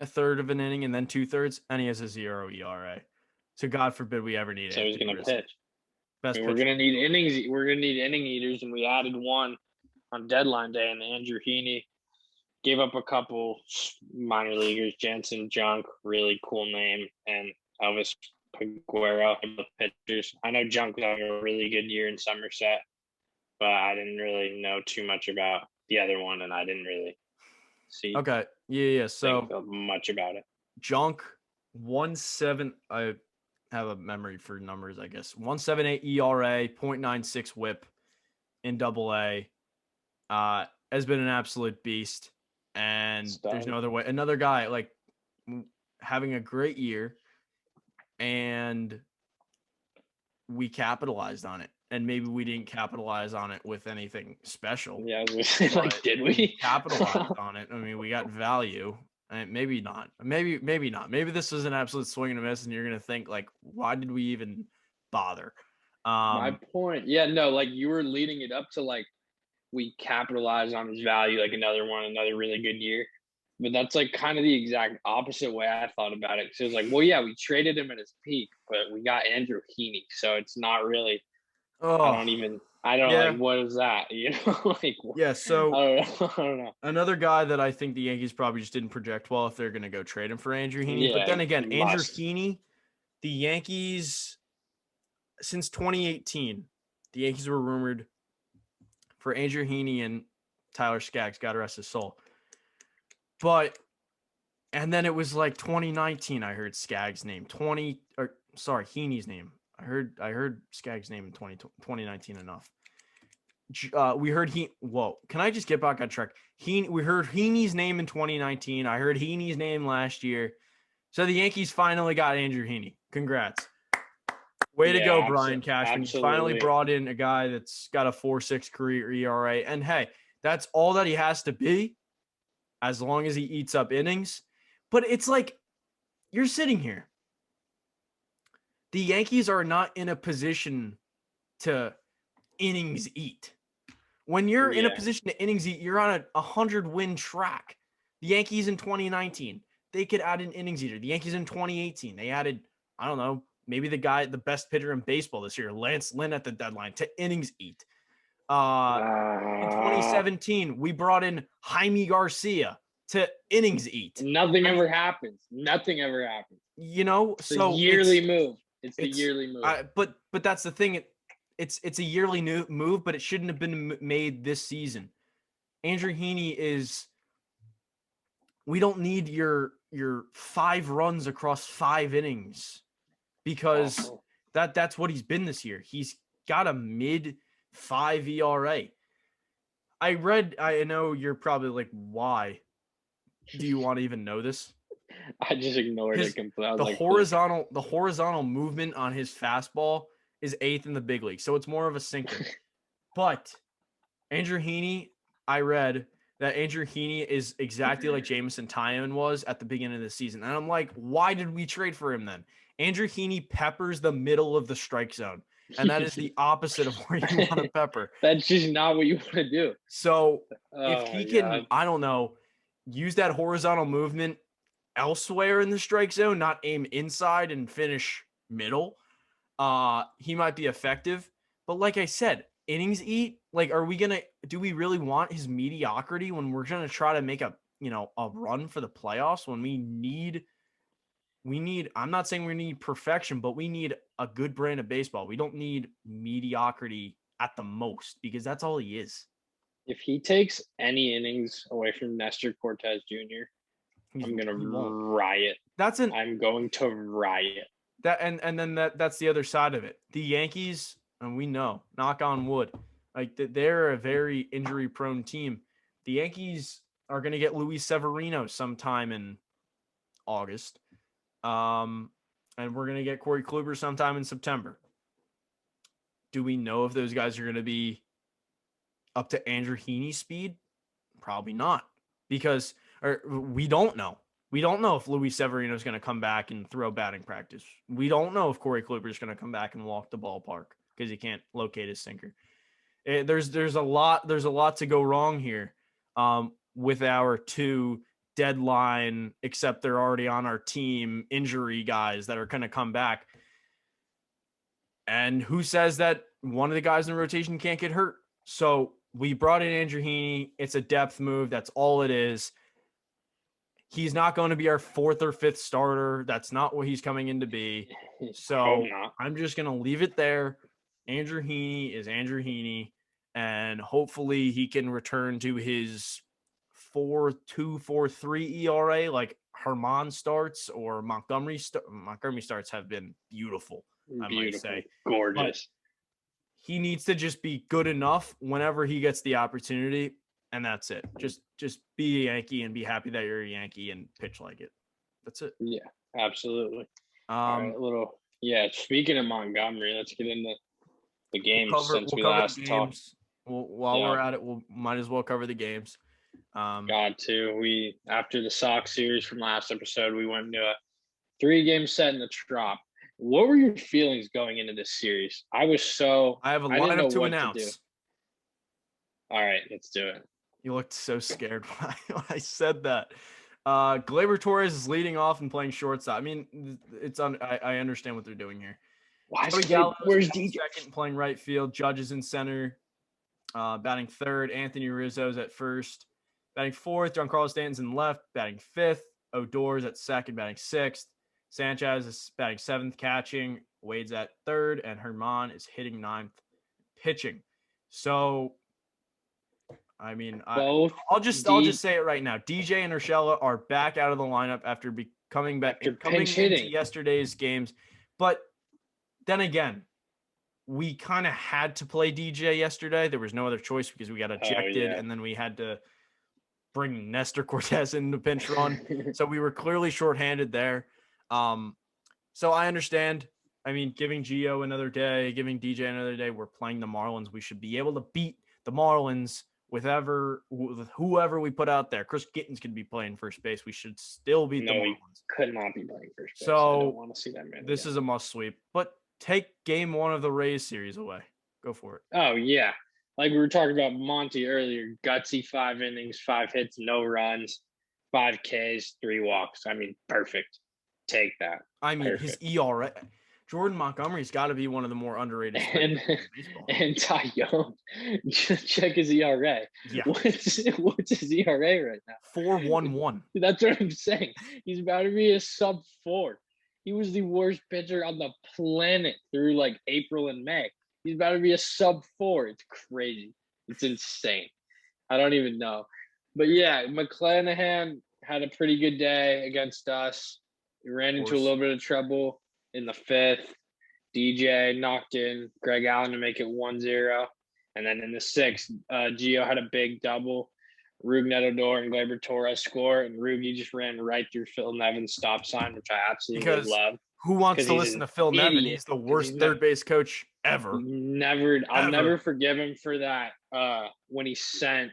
a third of an inning, and then 2/3, and he has a 0 ERA. So God forbid we ever need it. So he's going to pitch. We're going to need innings. We're going to need inning eaters, and we added one on deadline day, and Andrew Heaney gave up a couple minor leaguers, Jansen Junk, really cool name, and Elvis Peguero, both pitchers. I know Junk was having a really good year in Somerset, but I didn't really know too much about the other one, and I didn't really see. Okay, yeah. So much about it. Junk 1.7. I have a memory for numbers, I guess. 1.78 ERA, 0.96 WHIP in Double-A. Has been an absolute beast, and there's no other way. Another guy like having a great year, and we capitalized on it. And maybe we didn't capitalize on it with anything special. Yeah, like, did we capitalize on it? I mean, we got value. Maybe not. Maybe not. Maybe this is an absolute swing and a miss, and you're gonna think like, why did we even bother? My point. Yeah, no, like you were leading it up to like we capitalized on his value, like another really good year. But that's like kind of the exact opposite way I thought about it. Because it was like, well, yeah, we traded him at his peak, but we got Andrew Heaney, so it's not really. I don't like, what is that? You know, like So I don't know. Another guy that I think the Yankees probably just didn't project well if they're going to go trade him for Andrew Heaney. But then again, Andrew Heaney, the Yankees since 2018, the Yankees were rumored for Andrew Heaney and Tyler Skaggs, God rest his soul. And then it was like 2019. I heard Skaggs' name. Heaney's name. I heard Skaggs' name in 2019 enough. We heard can I just get back on track? We heard Heaney's name in 2019. I heard Heaney's name last year. So the Yankees finally got Andrew Heaney. Congrats. Way to go, Brian Cashman. You finally brought in a guy that's got a 4.6 career ERA. And hey, that's all that he has to be as long as he eats up innings. But it's like you're sitting here. The Yankees are not in a position to innings eat. When you're in a position to innings eat, you're on a 100-win track. The Yankees in 2019, they could add an innings eater. The Yankees in 2018, they added, I don't know, maybe the best pitcher in baseball this year, Lance Lynn at the deadline to innings eat. In 2017, we brought in Jaime Garcia to innings eat. Nothing ever happens. You know, it's a yearly move. It's a yearly move. But that's the thing. It's a yearly new move, but it shouldn't have been made this season. Andrew Heaney is – we don't need your 5 runs across 5 innings because that's what he's been this year. He's got a mid-5 ERA. I know you're probably like, why do you want to even know this? I just ignored it completely. The horizontal movement on his fastball is 8th in the big league, so it's more of a sinker. But Andrew Heaney, I read that Andrew Heaney is exactly like Jameson Taillon was at the beginning of the season. And I'm like, why did we trade for him then? Andrew Heaney peppers the middle of the strike zone. And that is the opposite of where you want to pepper. That's just not what you want to do. So if he can, I don't know, use that horizontal movement elsewhere in the strike zone, not aim inside and finish middle, he might be effective. But like I said, innings eat, like, do we really want his mediocrity when we're going to try to make a run for the playoffs when we need, I'm not saying we need perfection, but we need a good brand of baseball. We don't need mediocrity at the most because that's all he is. If he takes any innings away from Nestor Cortez Jr., I'm going to riot. I'm going to riot. That's the other side of it. The Yankees, and we know, knock on wood, like they're a very injury-prone team. The Yankees are going to get Luis Severino sometime in August, and we're going to get Corey Kluber sometime in September. Do we know if those guys are going to be up to Andrew Heaney's speed? Probably not, because we don't know. We don't know if Luis Severino is going to come back and throw batting practice. We don't know if Corey Kluber is going to come back and walk the ballpark because he can't locate his sinker. There's a lot to go wrong here with our 2 deadline, except they're already on our team, injury guys that are going to come back. And who says that one of the guys in the rotation can't get hurt? So we brought in Andrew Heaney. It's a depth move. That's all it is. He's not going to be our 4th or 5th starter. That's not what he's coming in to be. So I'm just going to leave it there. Andrew Heaney is Andrew Heaney, and hopefully he can return to his 4.2, 4.3 ERA like Herman starts or Montgomery starts have been beautiful, I might say. Gorgeous. But he needs to just be good enough whenever he gets the opportunity. And that's it. Just be a Yankee and be happy that you're a Yankee and pitch like it. That's it. Yeah, absolutely. All right, speaking of Montgomery, let's get into the games since we last talked. While we're at it, we might as well cover the games. After the Sox series from last episode, we went into a 3-game set in the Trop. What were your feelings going into this series? I have a lineup to announce. All right, let's do it. You looked so scared when I said that. Gleyber Torres is leading off and playing shortstop. I mean, I understand what they're doing here. Where's DJ? Second, playing right field. Judge is in center. Batting 3rd. Anthony Rizzo's at 1st. Batting 4th. Giancarlo Stanton's in left. Batting 5th. Odor's at 2nd. Batting 6th. Sanchez is batting 7th, catching. Wade's at 3rd, and Herman is hitting 9th, pitching. So, I mean, I'll just say it right now. DJ and Urshela are back out of the lineup after coming into yesterday's games. But then again, we kind of had to play DJ yesterday. There was no other choice because we got ejected, and then we had to bring Nestor Cortez in the pinch run. So we were clearly shorthanded there. So I understand. I mean, giving Gio another day, giving DJ another day, we're playing the Marlins. We should be able to beat the Marlins with whoever we put out there. Chris Gittins could be playing first base. We should still beat the Marlins. Could not be playing first base. So I don't want to see that man. This is a must sweep. But take game 1 of the Rays series away. Go for it. Oh, yeah. Like we were talking about Monty earlier, gutsy 5 innings, 5 hits, no runs, 5 Ks, 3 walks. I mean, perfect. Take that. I mean, perfect. His ERA. Jordan Montgomery's got to be one of the more underrated. And Taillon, check his ERA. Yeah. What's his ERA right now? 4.11. That's what I'm saying. He's about to be a sub-4. He was the worst pitcher on the planet through like April and May. He's about to be a sub-4. It's crazy. It's insane. I don't even know. But yeah, McClanahan had a pretty good day against us. We ran into a little bit of trouble in the 5th. DJ knocked in Greg Allen to make it 1-0. And then in the 6th, Gio had a big double. Rug Netodor and Gleyber Torres score, and Rugi just ran right through Phil Nevin's stop sign, which I absolutely love. Who wants to listen to Phil Nevin? He's the worst third base coach ever. I'll never forgive him for that. When he sent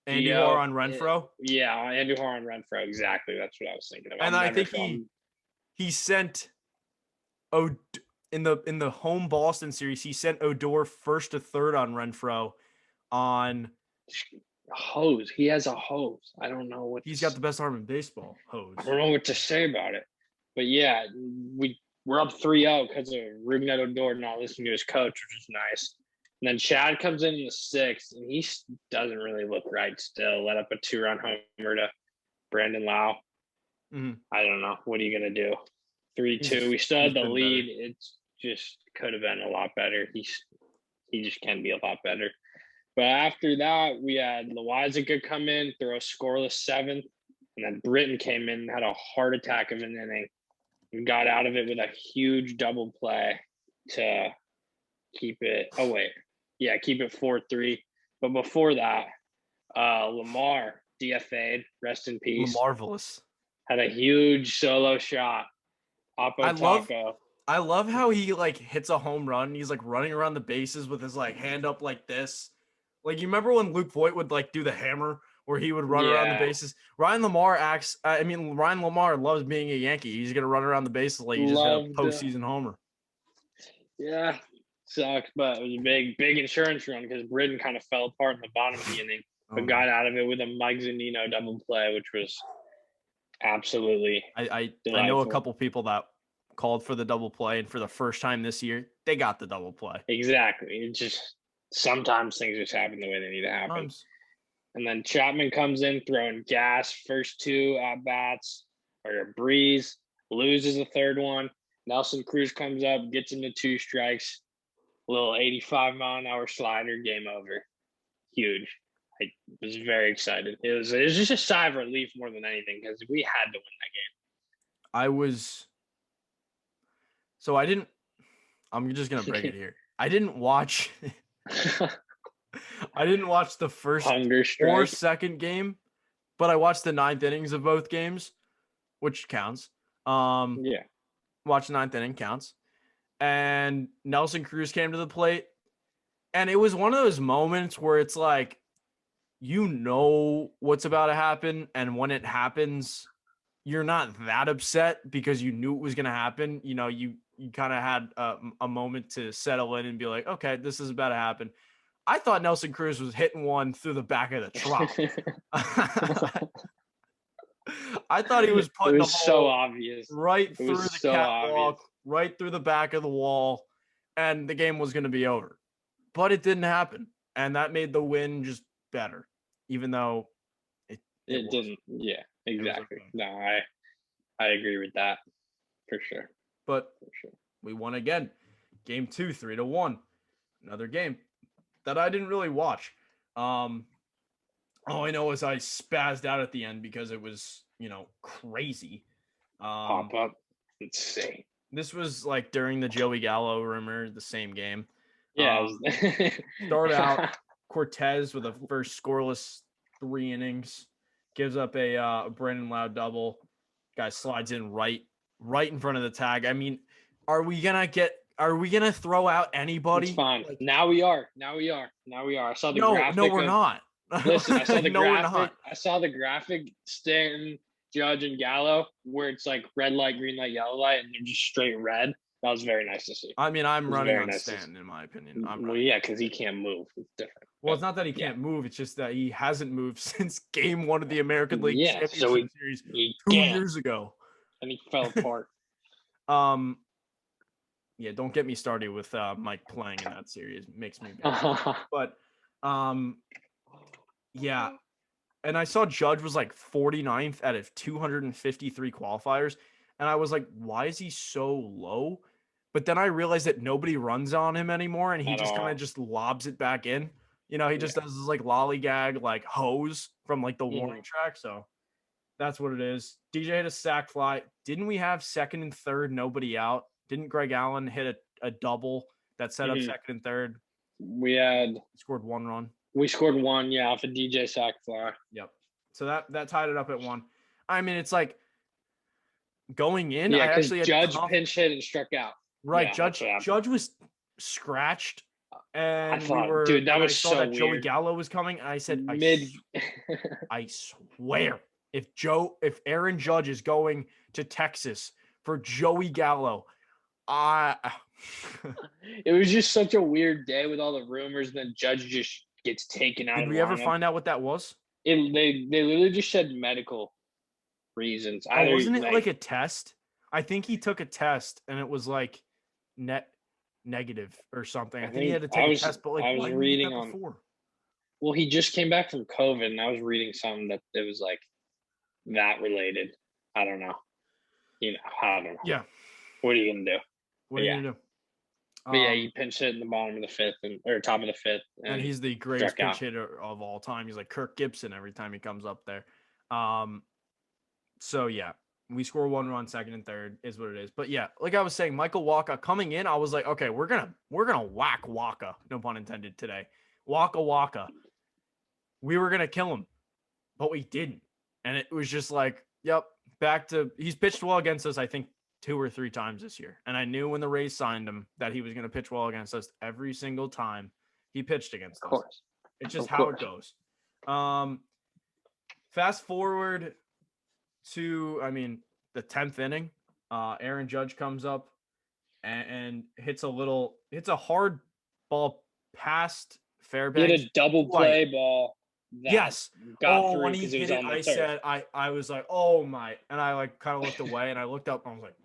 Andujar on Renfroe. Yeah, Andujar on Renfroe. Exactly. That's what I was thinking of. And I think he sent in the home Boston series, he sent Odor first to third on Renfroe on hose. He has a hose. I don't know what he's got the best arm in baseball. Hose. I don't know what to say about it. But yeah, we're up 3-0 because of Rougned Odor not listening to his coach, which is nice. And then Chad comes in the 6th, and he doesn't really look right still. Let up a 2-run homer to Brandon Lau. Mm-hmm. I don't know. What are you going to do? 3-2. We still had the lead. It just could have been a lot better. He just can be a lot better. But after that, we had Loizaga come in, throw a scoreless 7th. And then Britton came in and had a heart attack of an inning. And got out of it with a huge double play to keep it. Oh, wait. Yeah, keep it 4-3. But before that, Lamar DFA'd, rest in peace. Marvelous. Had a huge solo shot. I love how he hits a home run. He's running around the bases with his hand up like this. You remember when Luke Voigt would do the hammer where he would run around the bases? Ryan Lamar loves being a Yankee. He's gonna run around the bases like he just hit a postseason homer. Yeah. Sucks, but it was a big insurance run because Britton kind of fell apart in the bottom of the inning, but got out of it with a Mike Zunino double play, which was absolutely I know a couple people that called for the double play, and for the first time this year, they got the double play. Exactly. It just sometimes things just happen the way they need to happen. And then Chapman comes in throwing gas, first 2 at bats, or a breeze, loses the 3rd one. Nelson Cruz comes up, gets him to 2 strikes. Little 85-mile-an-hour slider, game over. Huge. I was very excited. It was just a sigh of relief more than anything because we had to win that game. I'm just going to break it here. I didn't watch the first or second game, but I watched the 9th innings of both games, which counts. Yeah. Watch 9th inning counts. And Nelson Cruz came to the plate. And it was one of those moments where it's what's about to happen. And when it happens, you're not that upset because you knew it was going to happen. You kind of had a moment to settle in and be like, okay, this is about to happen. I thought Nelson Cruz was hitting one through the back of the truck. I thought he was putting it was so obvious right through the catwalk, right through the back of the wall, and the game was going to be over. But it didn't happen, and that made the win just better, even though it didn't. Yeah, exactly. Okay. No, I agree with that for sure. But we won again. Game 2, 3-1. Another game that I didn't really watch. All I know is I spazzed out at the end because it was, crazy. Pop up. Insane. This was during the Joey Gallo rumor, the same game. Yeah. Start out Cortez with a first scoreless 3 innings, gives up a Brandon Lau double. Guy slides in right in front of the tag. I mean, are we gonna throw out anybody? It's fine. Now we are. I saw the graphic. No, we're not. Listen, I saw the graphic. I saw the graphic, Stanton, Judge, and Gallo, where it's red light, green light, yellow light, and they're just straight red. That was very nice to see. I mean, I'm running on Stanton, in my opinion. Well, yeah, because he can't move. It's different. Well, it's not that he can't move. It's just that he hasn't moved since game 1 of the American League Championship Series 2 years ago. And he fell apart. Yeah, don't get me started with Mike playing in that series. It makes me bad. But, yeah. And I saw Judge was 49th out of 253 qualifiers. And I was like, why is he so low? But then I realized that nobody runs on him anymore. And he just kind of just lobs it back in. He just does this like lollygag, like hose from like the warning Mhm. track. So that's what it is. DJ hit a sack fly. Didn't we have second and third, nobody out? Didn't Greg Allen hit a double that set up Mhm. second and third? We Scored 1 run. scored one, off a DJ sack fly. Yep. So that tied it up at 1. I mean, it's like going in. Yeah, I because actually had Judge pinch hit and struck out. right. Yeah, that's what happened. Judge was scratched, and dude, that was I saw so that Joey weird. Gallo was coming, and I said, Mid. I swear, if Aaron Judge is going to Texas for Joey Gallo, It was just such a weird day with all the rumors, and then Judge just gets taken out did of we the ever lineup. find out what that was? They literally just said medical reasons. Either wasn't it like a test? I think he took a test and it was like negative or something. I think he had to take a test, but like I was why didn't reading he get that on. before? Well, he just came back from COVID, and I was reading something that it was like that related. I don't know. I don't know. Yeah. What are you gonna do? What are you gonna do? But yeah, he pinch hit in the bottom of the fifth or top of the fifth, and he's the greatest struck pinch out. hitter of all time. He's like Kirk Gibson every time he comes up there. So yeah, we score 1 run, second and third is what it is. But yeah, like I was saying, Michael Wacha coming in, I was like, okay, we're gonna whack Wacha, no pun intended today. Waka. We were gonna kill him, but we didn't. And it was just like, yep, he's pitched well against us, I think 2 or 3 times this year. And I knew when the Rays signed him that he was going to pitch well against us every single time he pitched against us. Of course. It's just how it goes. Fast forward to, the 10th inning. Aaron Judge comes up and hits a hard ball past Fairbanks. He had a double play ball. Yes. Got through when he hit it, I was like, oh my. And I like kind of looked away and I looked up and I was like,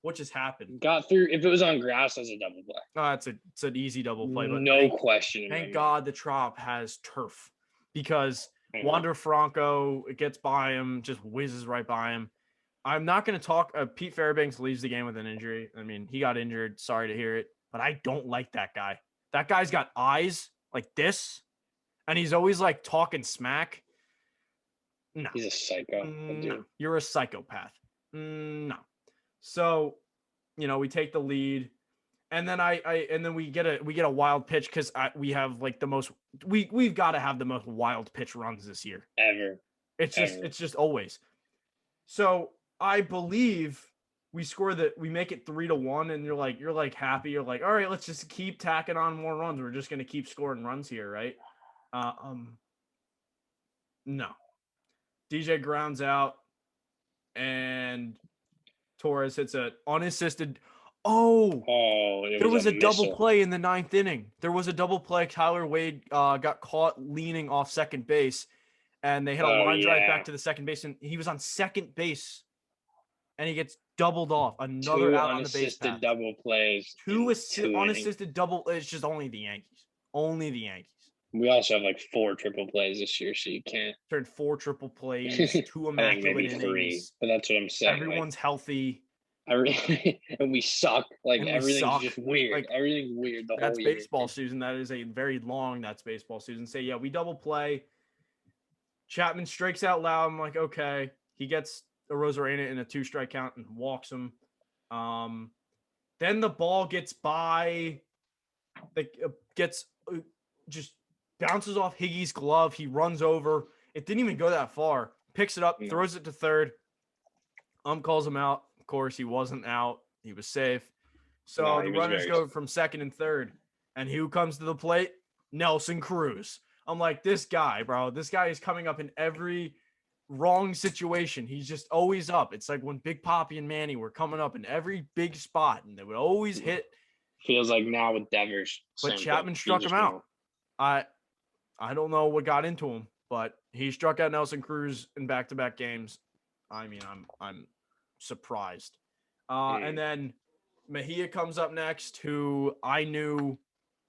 what just happened? Got through. If it was on grass, that's a double play. Oh, it's an easy double play. But no question. Thank God the Trop has turf because Wander Franco gets by him, just whizzes right by him. I'm not going to talk. Pete Fairbanks leaves the game with an injury. I mean, he got injured. Sorry to hear it. But I don't like that guy. That guy's got eyes like this. And he's always like talking smack. No. He's a psycho. No. You're a psychopath. No. So, we take the lead. And then then we get a wild pitch because we have like the most we've got to have the most wild pitch runs this year. Ever. It's just always. So I believe we make it 3-1, and you're like happy. You're like, all right, let's just keep tacking on more runs. We're just gonna keep scoring runs here, right? No. DJ grounds out, and Torres hits a unassisted. There was a double play in the 9th inning. There was a double play. Tyler Wade got caught leaning off second base, and they hit a line drive back to the second base, and he was on second base, and he gets doubled off. Another out on the base path. Double plays. 2 unassisted double. It's just only the Yankees. Only the Yankees. We also have like 4 triple plays this year, so you can't. Turned 4 triple plays, 2 immaculate innings. 3, but that's what I'm saying. Everyone's healthy. And we suck. Like everything's just weird. Like, everything's weird. That's baseball season. That is a very long. That's baseball season. Say, yeah, we double play. Chapman strikes out loud. I'm like, okay. He gets a Rosarena in a 2-strike count and walks him. Then the ball gets by. Just bounces off Higgy's glove. He runs over. It didn't even go that far. Picks it up, throws it to third. Calls him out. Of course, he wasn't out. He was safe. So the runners go from second and third. And who comes to the plate? Nelson Cruz. I'm like, this guy, bro. This guy is coming up in every wrong situation. He's just always up. It's like when Big Papi and Manny were coming up in every big spot, and they would always hit. Feels like now with Devers. But Chapman struck him out. I don't know what got into him, but he struck out Nelson Cruz in back-to-back games. I mean, I'm surprised. And then Mejia comes up next, who I knew,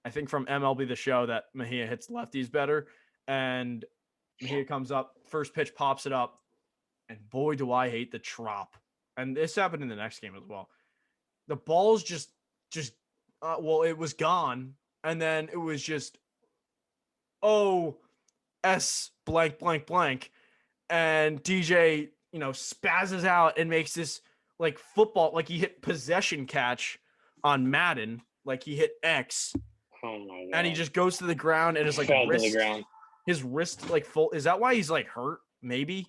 I think from MLB The Show, that Mejia hits lefties better. And Mejia comes up, first pitch pops it up, and boy, do I hate the Trop. And this happened in the next game as well. The ball's just it was gone, and then it was just oh, S blank, blank, blank. And DJ, spazzes out and makes this like football, like he hit possession catch on Madden, like he hit X. Oh my god! And he just goes to the ground and his like fell wrist, to the ground. His wrist like full. Is that why he's like hurt? Maybe.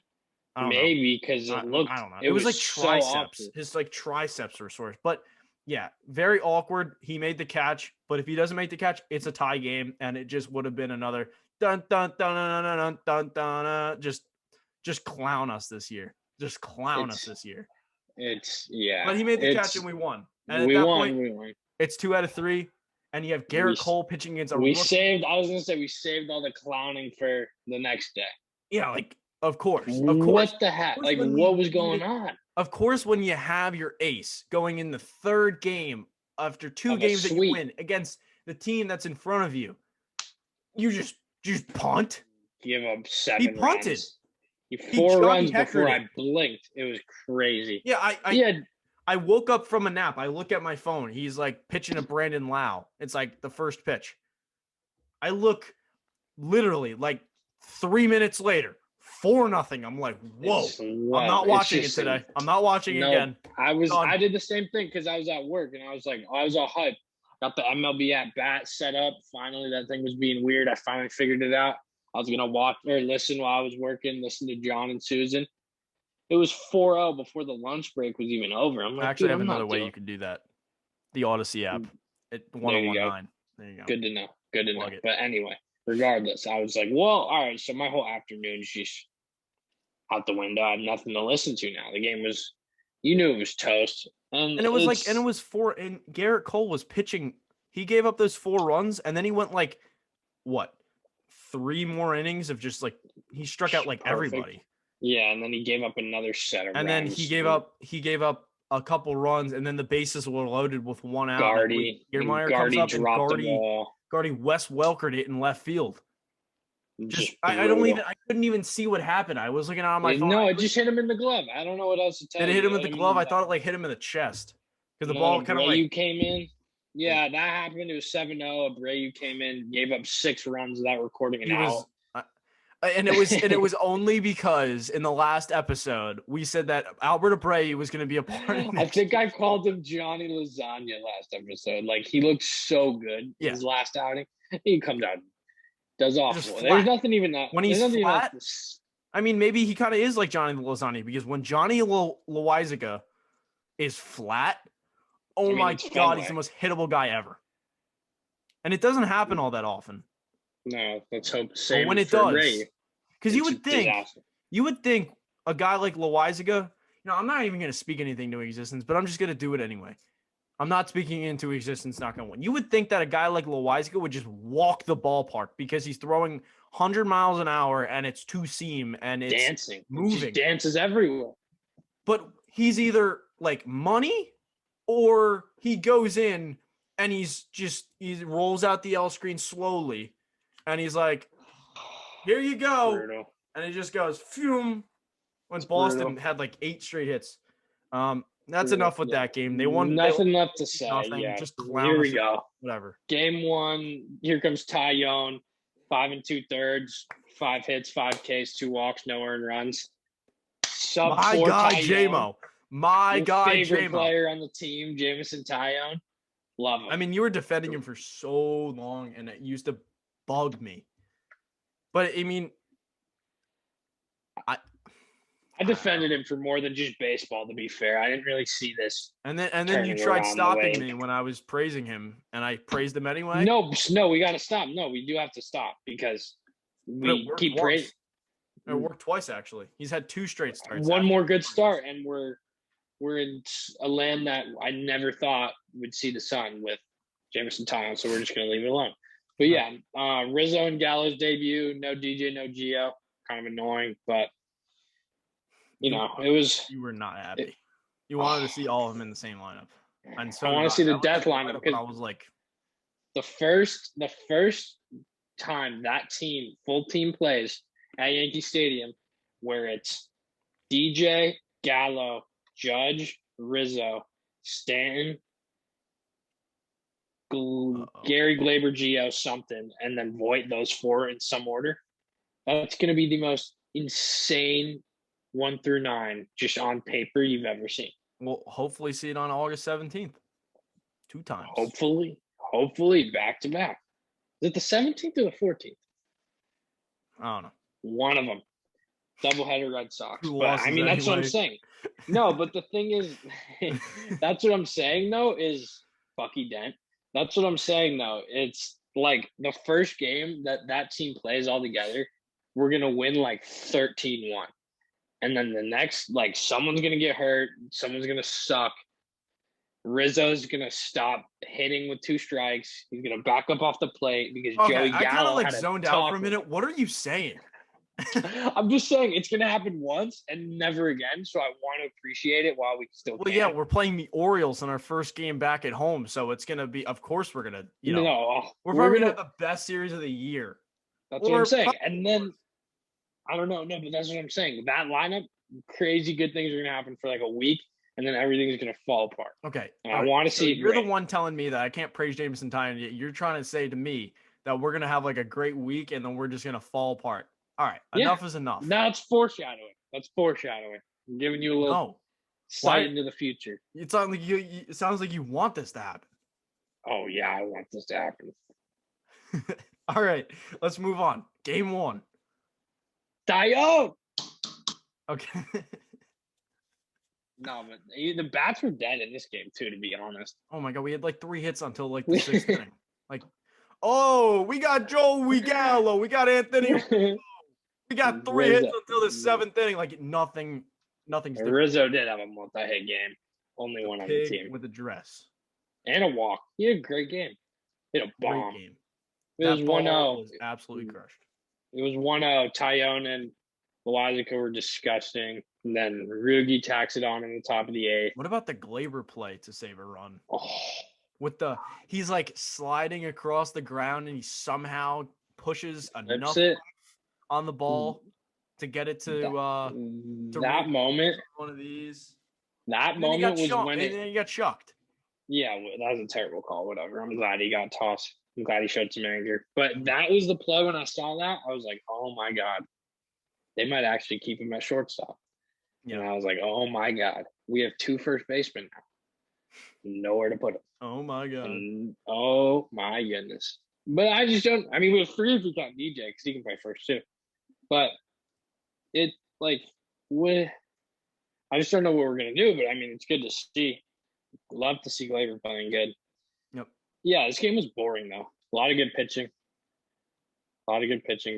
I don't know. Maybe because it looked. I don't know. It was like triceps. So His like triceps were sore. But yeah, very awkward. He made the catch, but if he doesn't make the catch, it's a tie game, and it just would have been another dun dun dun dun dun dun dun. dun just clown us this year. Just clown us this year. But he made the catch and we won. And we at that won. point, we won. It's 2 out of 3. And you have Garrett Cole pitching against a rookie. I was gonna say we saved all the clowning for the next day. Yeah, like of course. What the heck? Like what was going on? Of course, when you have your ace going in the third game after 2 games that you win against the team that's in front of you, you just punt. Give up 7 He punted. Runs. 4 runs before I blinked. It was crazy. Yeah, I woke up from a nap. I look at my phone. He's like pitching to Brandon Lau. It's like the first pitch. I look literally like 3 minutes later, 4-0. I'm like, whoa. I'm not watching it today. I'm not watching it again. I did the same thing because I was at work and I was like, I was all hyped. Got the MLB at bat set up. Finally, that thing was being weird. I finally figured it out. I was gonna watch or listen while I was working, listen to John and Susan. It was 4-0 before the lunch break was even over. I'm like, I actually have another way you can do that. The Odyssey app at 1019. There you go. Good to know. But anyway, regardless, I was like, well, all right. So my whole afternoon's just out the window. I have nothing to listen to now. The game was, you knew it was toast. And it was 4. And Garrett Cole was pitching. He gave up those 4 runs, and then he went like, what? 3 more innings of just like he struck out like everybody. Yeah, and then he gave up another set of runs. And then he gave up a couple runs, and then the bases were loaded with 1 out. Gardy comes up dropped the ball. Gardy West Welkered it in left field. I couldn't even see what happened. I was looking out on my phone. No, it just hit him in the glove. I don't know what else to tell you. Did it hit him in the glove? I thought it like hit him in the chest because the ball kind of like came in. Yeah, that happened. It was 7-0. Abreu came in, gave up 6 runs without recording an out. And it was only because in the last episode we said that Albert Abreu was going to be a part of it. I think I called him Johnny Lasagna last episode. Like he looked so good his last outing. He comes out, does awful. There's nothing even that when he's flat. I mean, maybe he kind of is like Johnny Lasagna because when Johnny Loizaga is flat. Oh my God, he's the most hittable guy ever. And it doesn't happen all that often. No, let's hope same when it does. Because you would think a guy like Loizaga, I'm not even going to speak anything to existence, but I'm just going to do it anyway. I'm not speaking into existence, not going to win. You would think that a guy like Loizaga would just walk the ballpark because he's throwing 100 miles an hour and it's 2-seam and it's dancing. Moving. It just dances everywhere. But he's either like money or he goes in and he rolls out the L screen slowly and he's like, here you go. Brutal. And it just goes, phew. When Boston had like 8 straight hits. That's enough with that game. They won. Nothing left to say. Nothing. Yeah. Just clown. Here we go. Whatever. Game 1. Here comes Tyone. 5 2/3. 5 hits, 5 Ks, 2 walks, no earned runs. My guy, J-Mo. My guy, favorite player on the team, Jameson Tyone. Love him. I mean, you were defending him for so long, and it used to bug me. But I mean, I defended him for more than just baseball. To be fair, I didn't really see this. And then you tried stopping me when I was praising him, and I praised him anyway. No, we got to stop. No, we do have to stop because we keep praising. It worked twice actually. He's had 2 straight starts. One more good start, and we're in a land that I never thought would see the sun with Jameson Tyone, so we're just going to leave it alone. But yeah, Rizzo and Gallo's debut, no DJ, no Gio, kind of annoying, but it was. You were not happy. You wanted to see all of them in the same lineup, and so I want to see the death lineup because I was like, the first time that full team plays at Yankee Stadium, where it's DJ, Gallo, Judge, Rizzo, Stanton, Gary, Glaber, Gio, something, and then Voit, those four in some order. That's going to be the most insane 1 through 9 just on paper you've ever seen. We'll hopefully see it on August 17th. 2 times. Hopefully back to back. Is it the 17th or the 14th? I don't know. One of them. Doubleheader Red Sox. Two But losses I mean, that's what I'm anyway. saying. No, but the thing is, that's what I'm saying, though, is Bucky Dent. That's what I'm saying, though. It's like the first game that team plays all together, we're going to win like 13-1. And then the next, like, someone's going to get hurt. Someone's going to suck. Rizzo's going to stop hitting with 2 strikes. He's going to back up off the plate because Joey Gallo I kind of like had zoned out for a minute. What are you saying? I'm just saying it's going to happen once and never again. So I want to appreciate it while we still can. Well, yeah, we're playing the Orioles in our first game back at home. So it's going to be, of course, we're going to, we're probably going to have the best series of the year. That's what I'm saying. And then, I don't know. No, but that's what I'm saying. That lineup, crazy good things are going to happen for like a week. And then everything's going to fall apart. Okay. And I want to see it. You're the one telling me that I can't praise Jameson Tynan yet. You're trying to say to me that we're going to have like a great week and then we're just going to fall apart. All right. Enough is enough. That's foreshadowing. I'm giving you a little sight into the future. It sounds like you want this to happen. Oh, yeah. I want this to happen. All right. Let's move on. Game 1. Dio. Okay. No, but the bats were dead in this game too, to be honest. Oh my God, we had like 3 hits until like the 6th inning. Like, oh, we got Joey Gallo, we got Anthony, we got 3 hits until the 7th inning. Like nothing's different. Rizzo did have a multi-hit game, only one on the team with a dress and a walk. He had a great game. He had a bomb. Great game. It was 1-0. Was absolutely crushed. It was 1-0. Tyone and Loazica were disgusting. And then Rugi tacks it on in the top of the 8th. What about the Glaber play to save a run? Oh. He's like sliding across the ground and he somehow pushes enough on the ball to get it to that moment. One of these. That moment was when he got chucked. Yeah, that was a terrible call. Whatever. I'm glad he got tossed. I'm glad he showed some anger. But that was the play when I saw that. I was like, oh my God. They might actually keep him at shortstop. Yeah. And I was like, oh my God. We have 2 first basemen now. Nowhere to put him. Oh my God. Oh my goodness. But I just don't. I mean, we have 3 if we count DJ because he can play first too. But I just don't know what we're gonna do. But I mean, it's good to see. Love to see Glaber playing good. Yep. Yeah, this game was boring though. A lot of good pitching.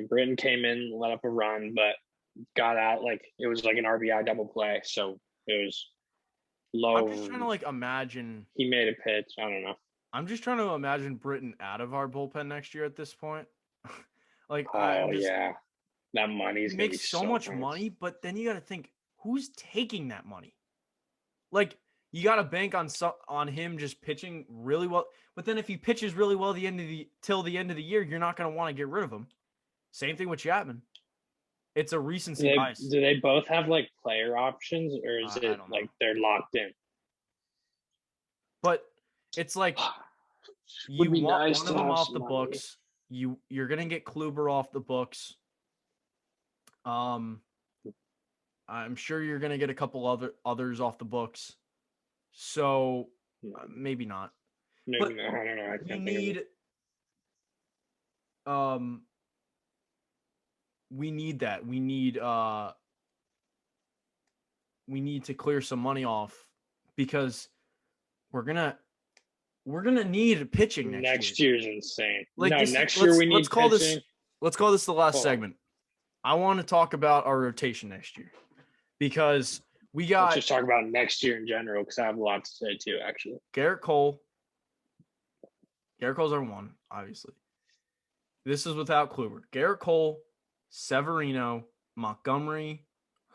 Britton came in, let up a run, but got out like it was like an RBI double play. So it was low. I'm just trying to like imagine. He made a pitch. I don't know. I'm just trying to imagine Britton out of our bullpen next year at this point. Like, yeah, that money's gonna makes so much money, but then you got to think who's taking that money. Like, you got to bank on him just pitching really well. But then if he pitches really well till the end of the year, you're not going to want to get rid of him. Same thing with Chapman. It's a recency bias. Do they both have like player options, or is it like they're locked in? But it's like you want one of them off the books. You're gonna get Kluber off the books. I'm sure you're gonna get a couple others off the books. So maybe not. Maybe not. I don't know. I can't think of it. We need that. We need to clear some money off because we're gonna need pitching next year. Next year's insane. Like next year we need pitching. Let's call this the last segment. I want to talk about our rotation next year because let's just talk about next year in general because I have a lot to say too. Actually, Garrett Cole's our 1, obviously. This is without Kluber. Garrett Cole, Severino, Montgomery,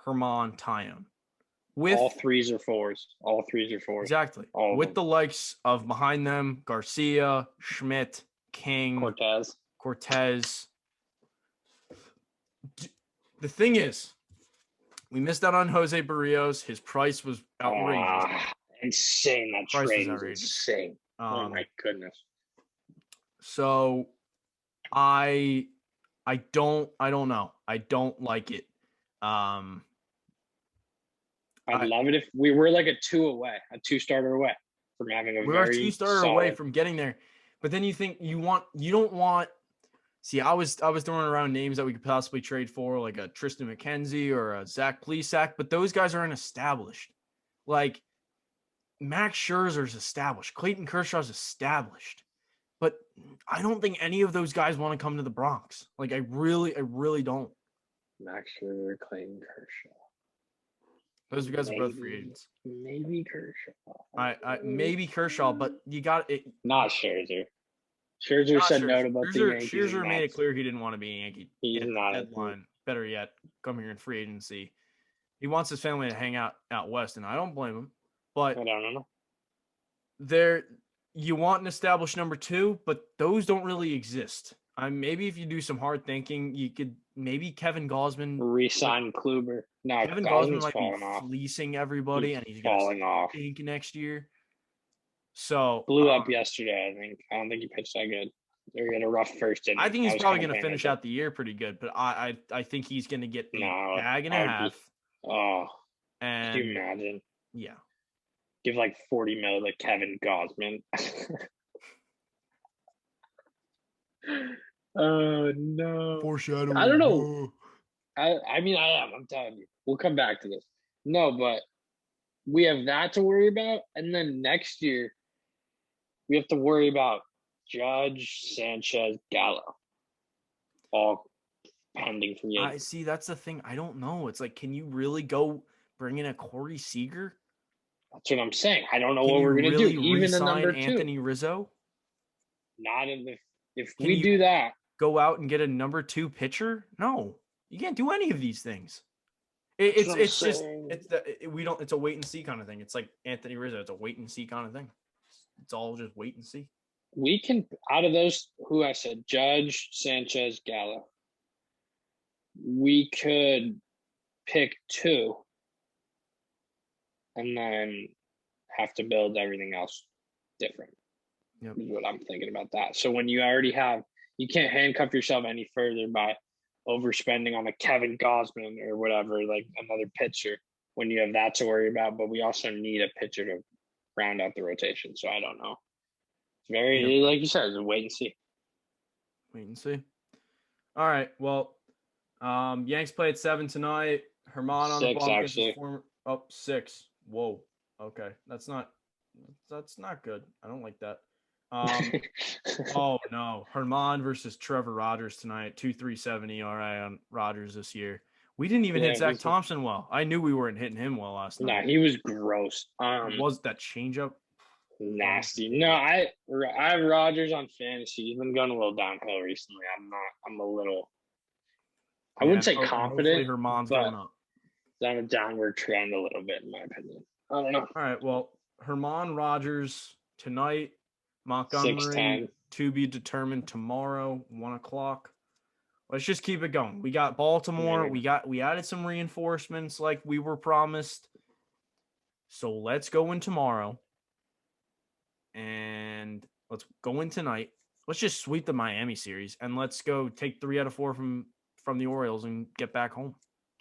Herman, Tyone. With all 3s or 4s. Exactly. With the likes of behind them, Garcia, Schmidt, King, Cortez. The thing is, we missed out on Jose Barrios. His price was outrageous. Insane. That trade was insane. Oh my goodness. So I don't know. I don't like it. I'd love it if we were like a 2-starter away from having a we're very 2-starter away from getting there. But then you think you don't want. See, I was throwing around names that we could possibly trade for, like a Tristan McKenzie or a Zach Plesac, but those guys aren't established. Like Max Scherzer's established, Clayton Kershaw's established, but I don't think any of those guys want to come to the Bronx. Like I really don't. Max Scherzer, Clayton Kershaw. Those guys are both free agents. Maybe Kershaw. Maybe Kershaw, but you got it. Not Scherzer. Scherzer said no to both the Yankees. Scherzer made it clear he didn't want to be a Yankee. He's not deadline. Better yet, come here in free agency. He wants his family to hang out west, and I don't blame him. But I don't know. You want an established number 2, but those don't really exist. Maybe if you do some hard thinking, you could maybe Kevin Gausman re-sign Kluber. No, Kevin Gausman might be off. fleecing everybody, and he's falling off. Stink next year. So blew up yesterday. I think. I don't think he pitched that good. They're in a rough first inning. I think he's probably going to finish out the year pretty good, but I think he's going to get a bag and a half. And can you imagine? Yeah. Give like $40 million to Kevin Gausman. Oh no! Foreshadowing. I don't know. I mean, I am. I'm telling you. We'll come back to this. No, but we have that to worry about, and then next year we have to worry about Judge, Sanchez, Gallo, all pending free agents. I see. That's the thing. I don't know. It's like, can you really go bring in a Corey Seager? That's what I'm saying. I don't know what we're gonna do. Even the number 2, Anthony Rizzo. Not in the. If we do that, go out and get a number 2 pitcher. No, you can't do any of these things. It's a wait and see kind of thing. It's like Anthony Rizzo. It's a wait and see kind of thing. It's all just wait and see. We can, out of those, who I said, Judge, Sanchez, Gallo, we could pick 2 and then have to build everything else different. Yep. Is what I'm thinking about that. So when you already have, you can't handcuff yourself any further by overspending on a Kevin Gausman or whatever, like another pitcher, when you have that to worry about. But we also need a pitcher to round out the rotation. So I don't know. It's very, like you said, it's a wait and see. Wait and see. All right. Well, Yanks play at 7 tonight. Herman on 6, the bump. actually. 6. Whoa. Okay. That's not good. I don't like that. Oh no, Herman versus Trevor Rogers tonight. 2.37 ERA on Rogers this year. We didn't even hit Zach Thompson well. I knew we weren't hitting him well last night. Nah, he was gross. Was that changeup nasty? No, I have Rogers on fantasy. He's been going a little downhill recently. I'm a little. I wouldn't say confident. Herman's going up. It's on a downward trend a little bit, in my opinion. I don't know. All right. Well, Herman Rogers tonight. Montgomery 6-10. To be determined tomorrow, 1:00. Let's just keep it going. We got Baltimore. We added some reinforcements like we were promised. So let's go in tomorrow. And let's go in tonight. Let's just sweep the Miami series and let's go take 3 out of 4 from the Orioles and get back home.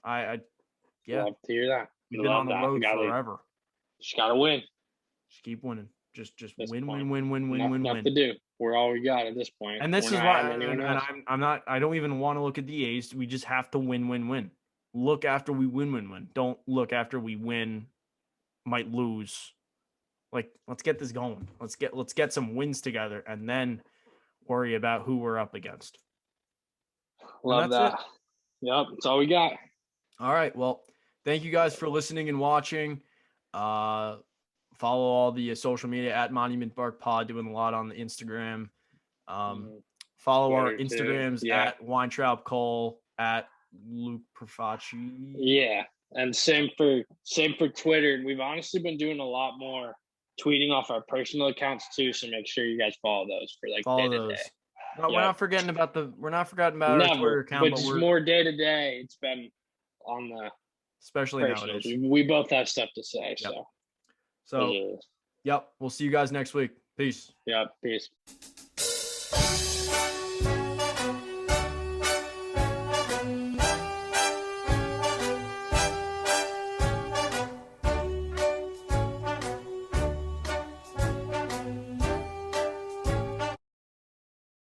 Yeah. Love to hear that. We've been on the road forever. Just gotta win. Just keep winning. Just win. Enough to do. We're all we got at this point. And this is why, I don't even want to look at the A's. We just have to win. Look after we win. Don't look after we win, might lose. Like, let's get this going. Let's get some wins together and then worry about who we're up against. Love that. Yep, that's all we got. All right. Well, thank you guys for listening and watching. Follow all the social media at Monument Bark Pod, doing a lot on the Instagram. Follow our Instagrams at Weintraub Cole, at Luke Profaci. Yeah, and same for Twitter. And we've honestly been doing a lot more tweeting off our personal accounts too. So make sure you guys follow those for like day to day. No, we're not forgetting about our Twitter account, but just more day to day. It's been on the especially nowadays. We both have stuff to say. Yep. So, yep. We'll see you guys next week. Peace. Yep. Peace.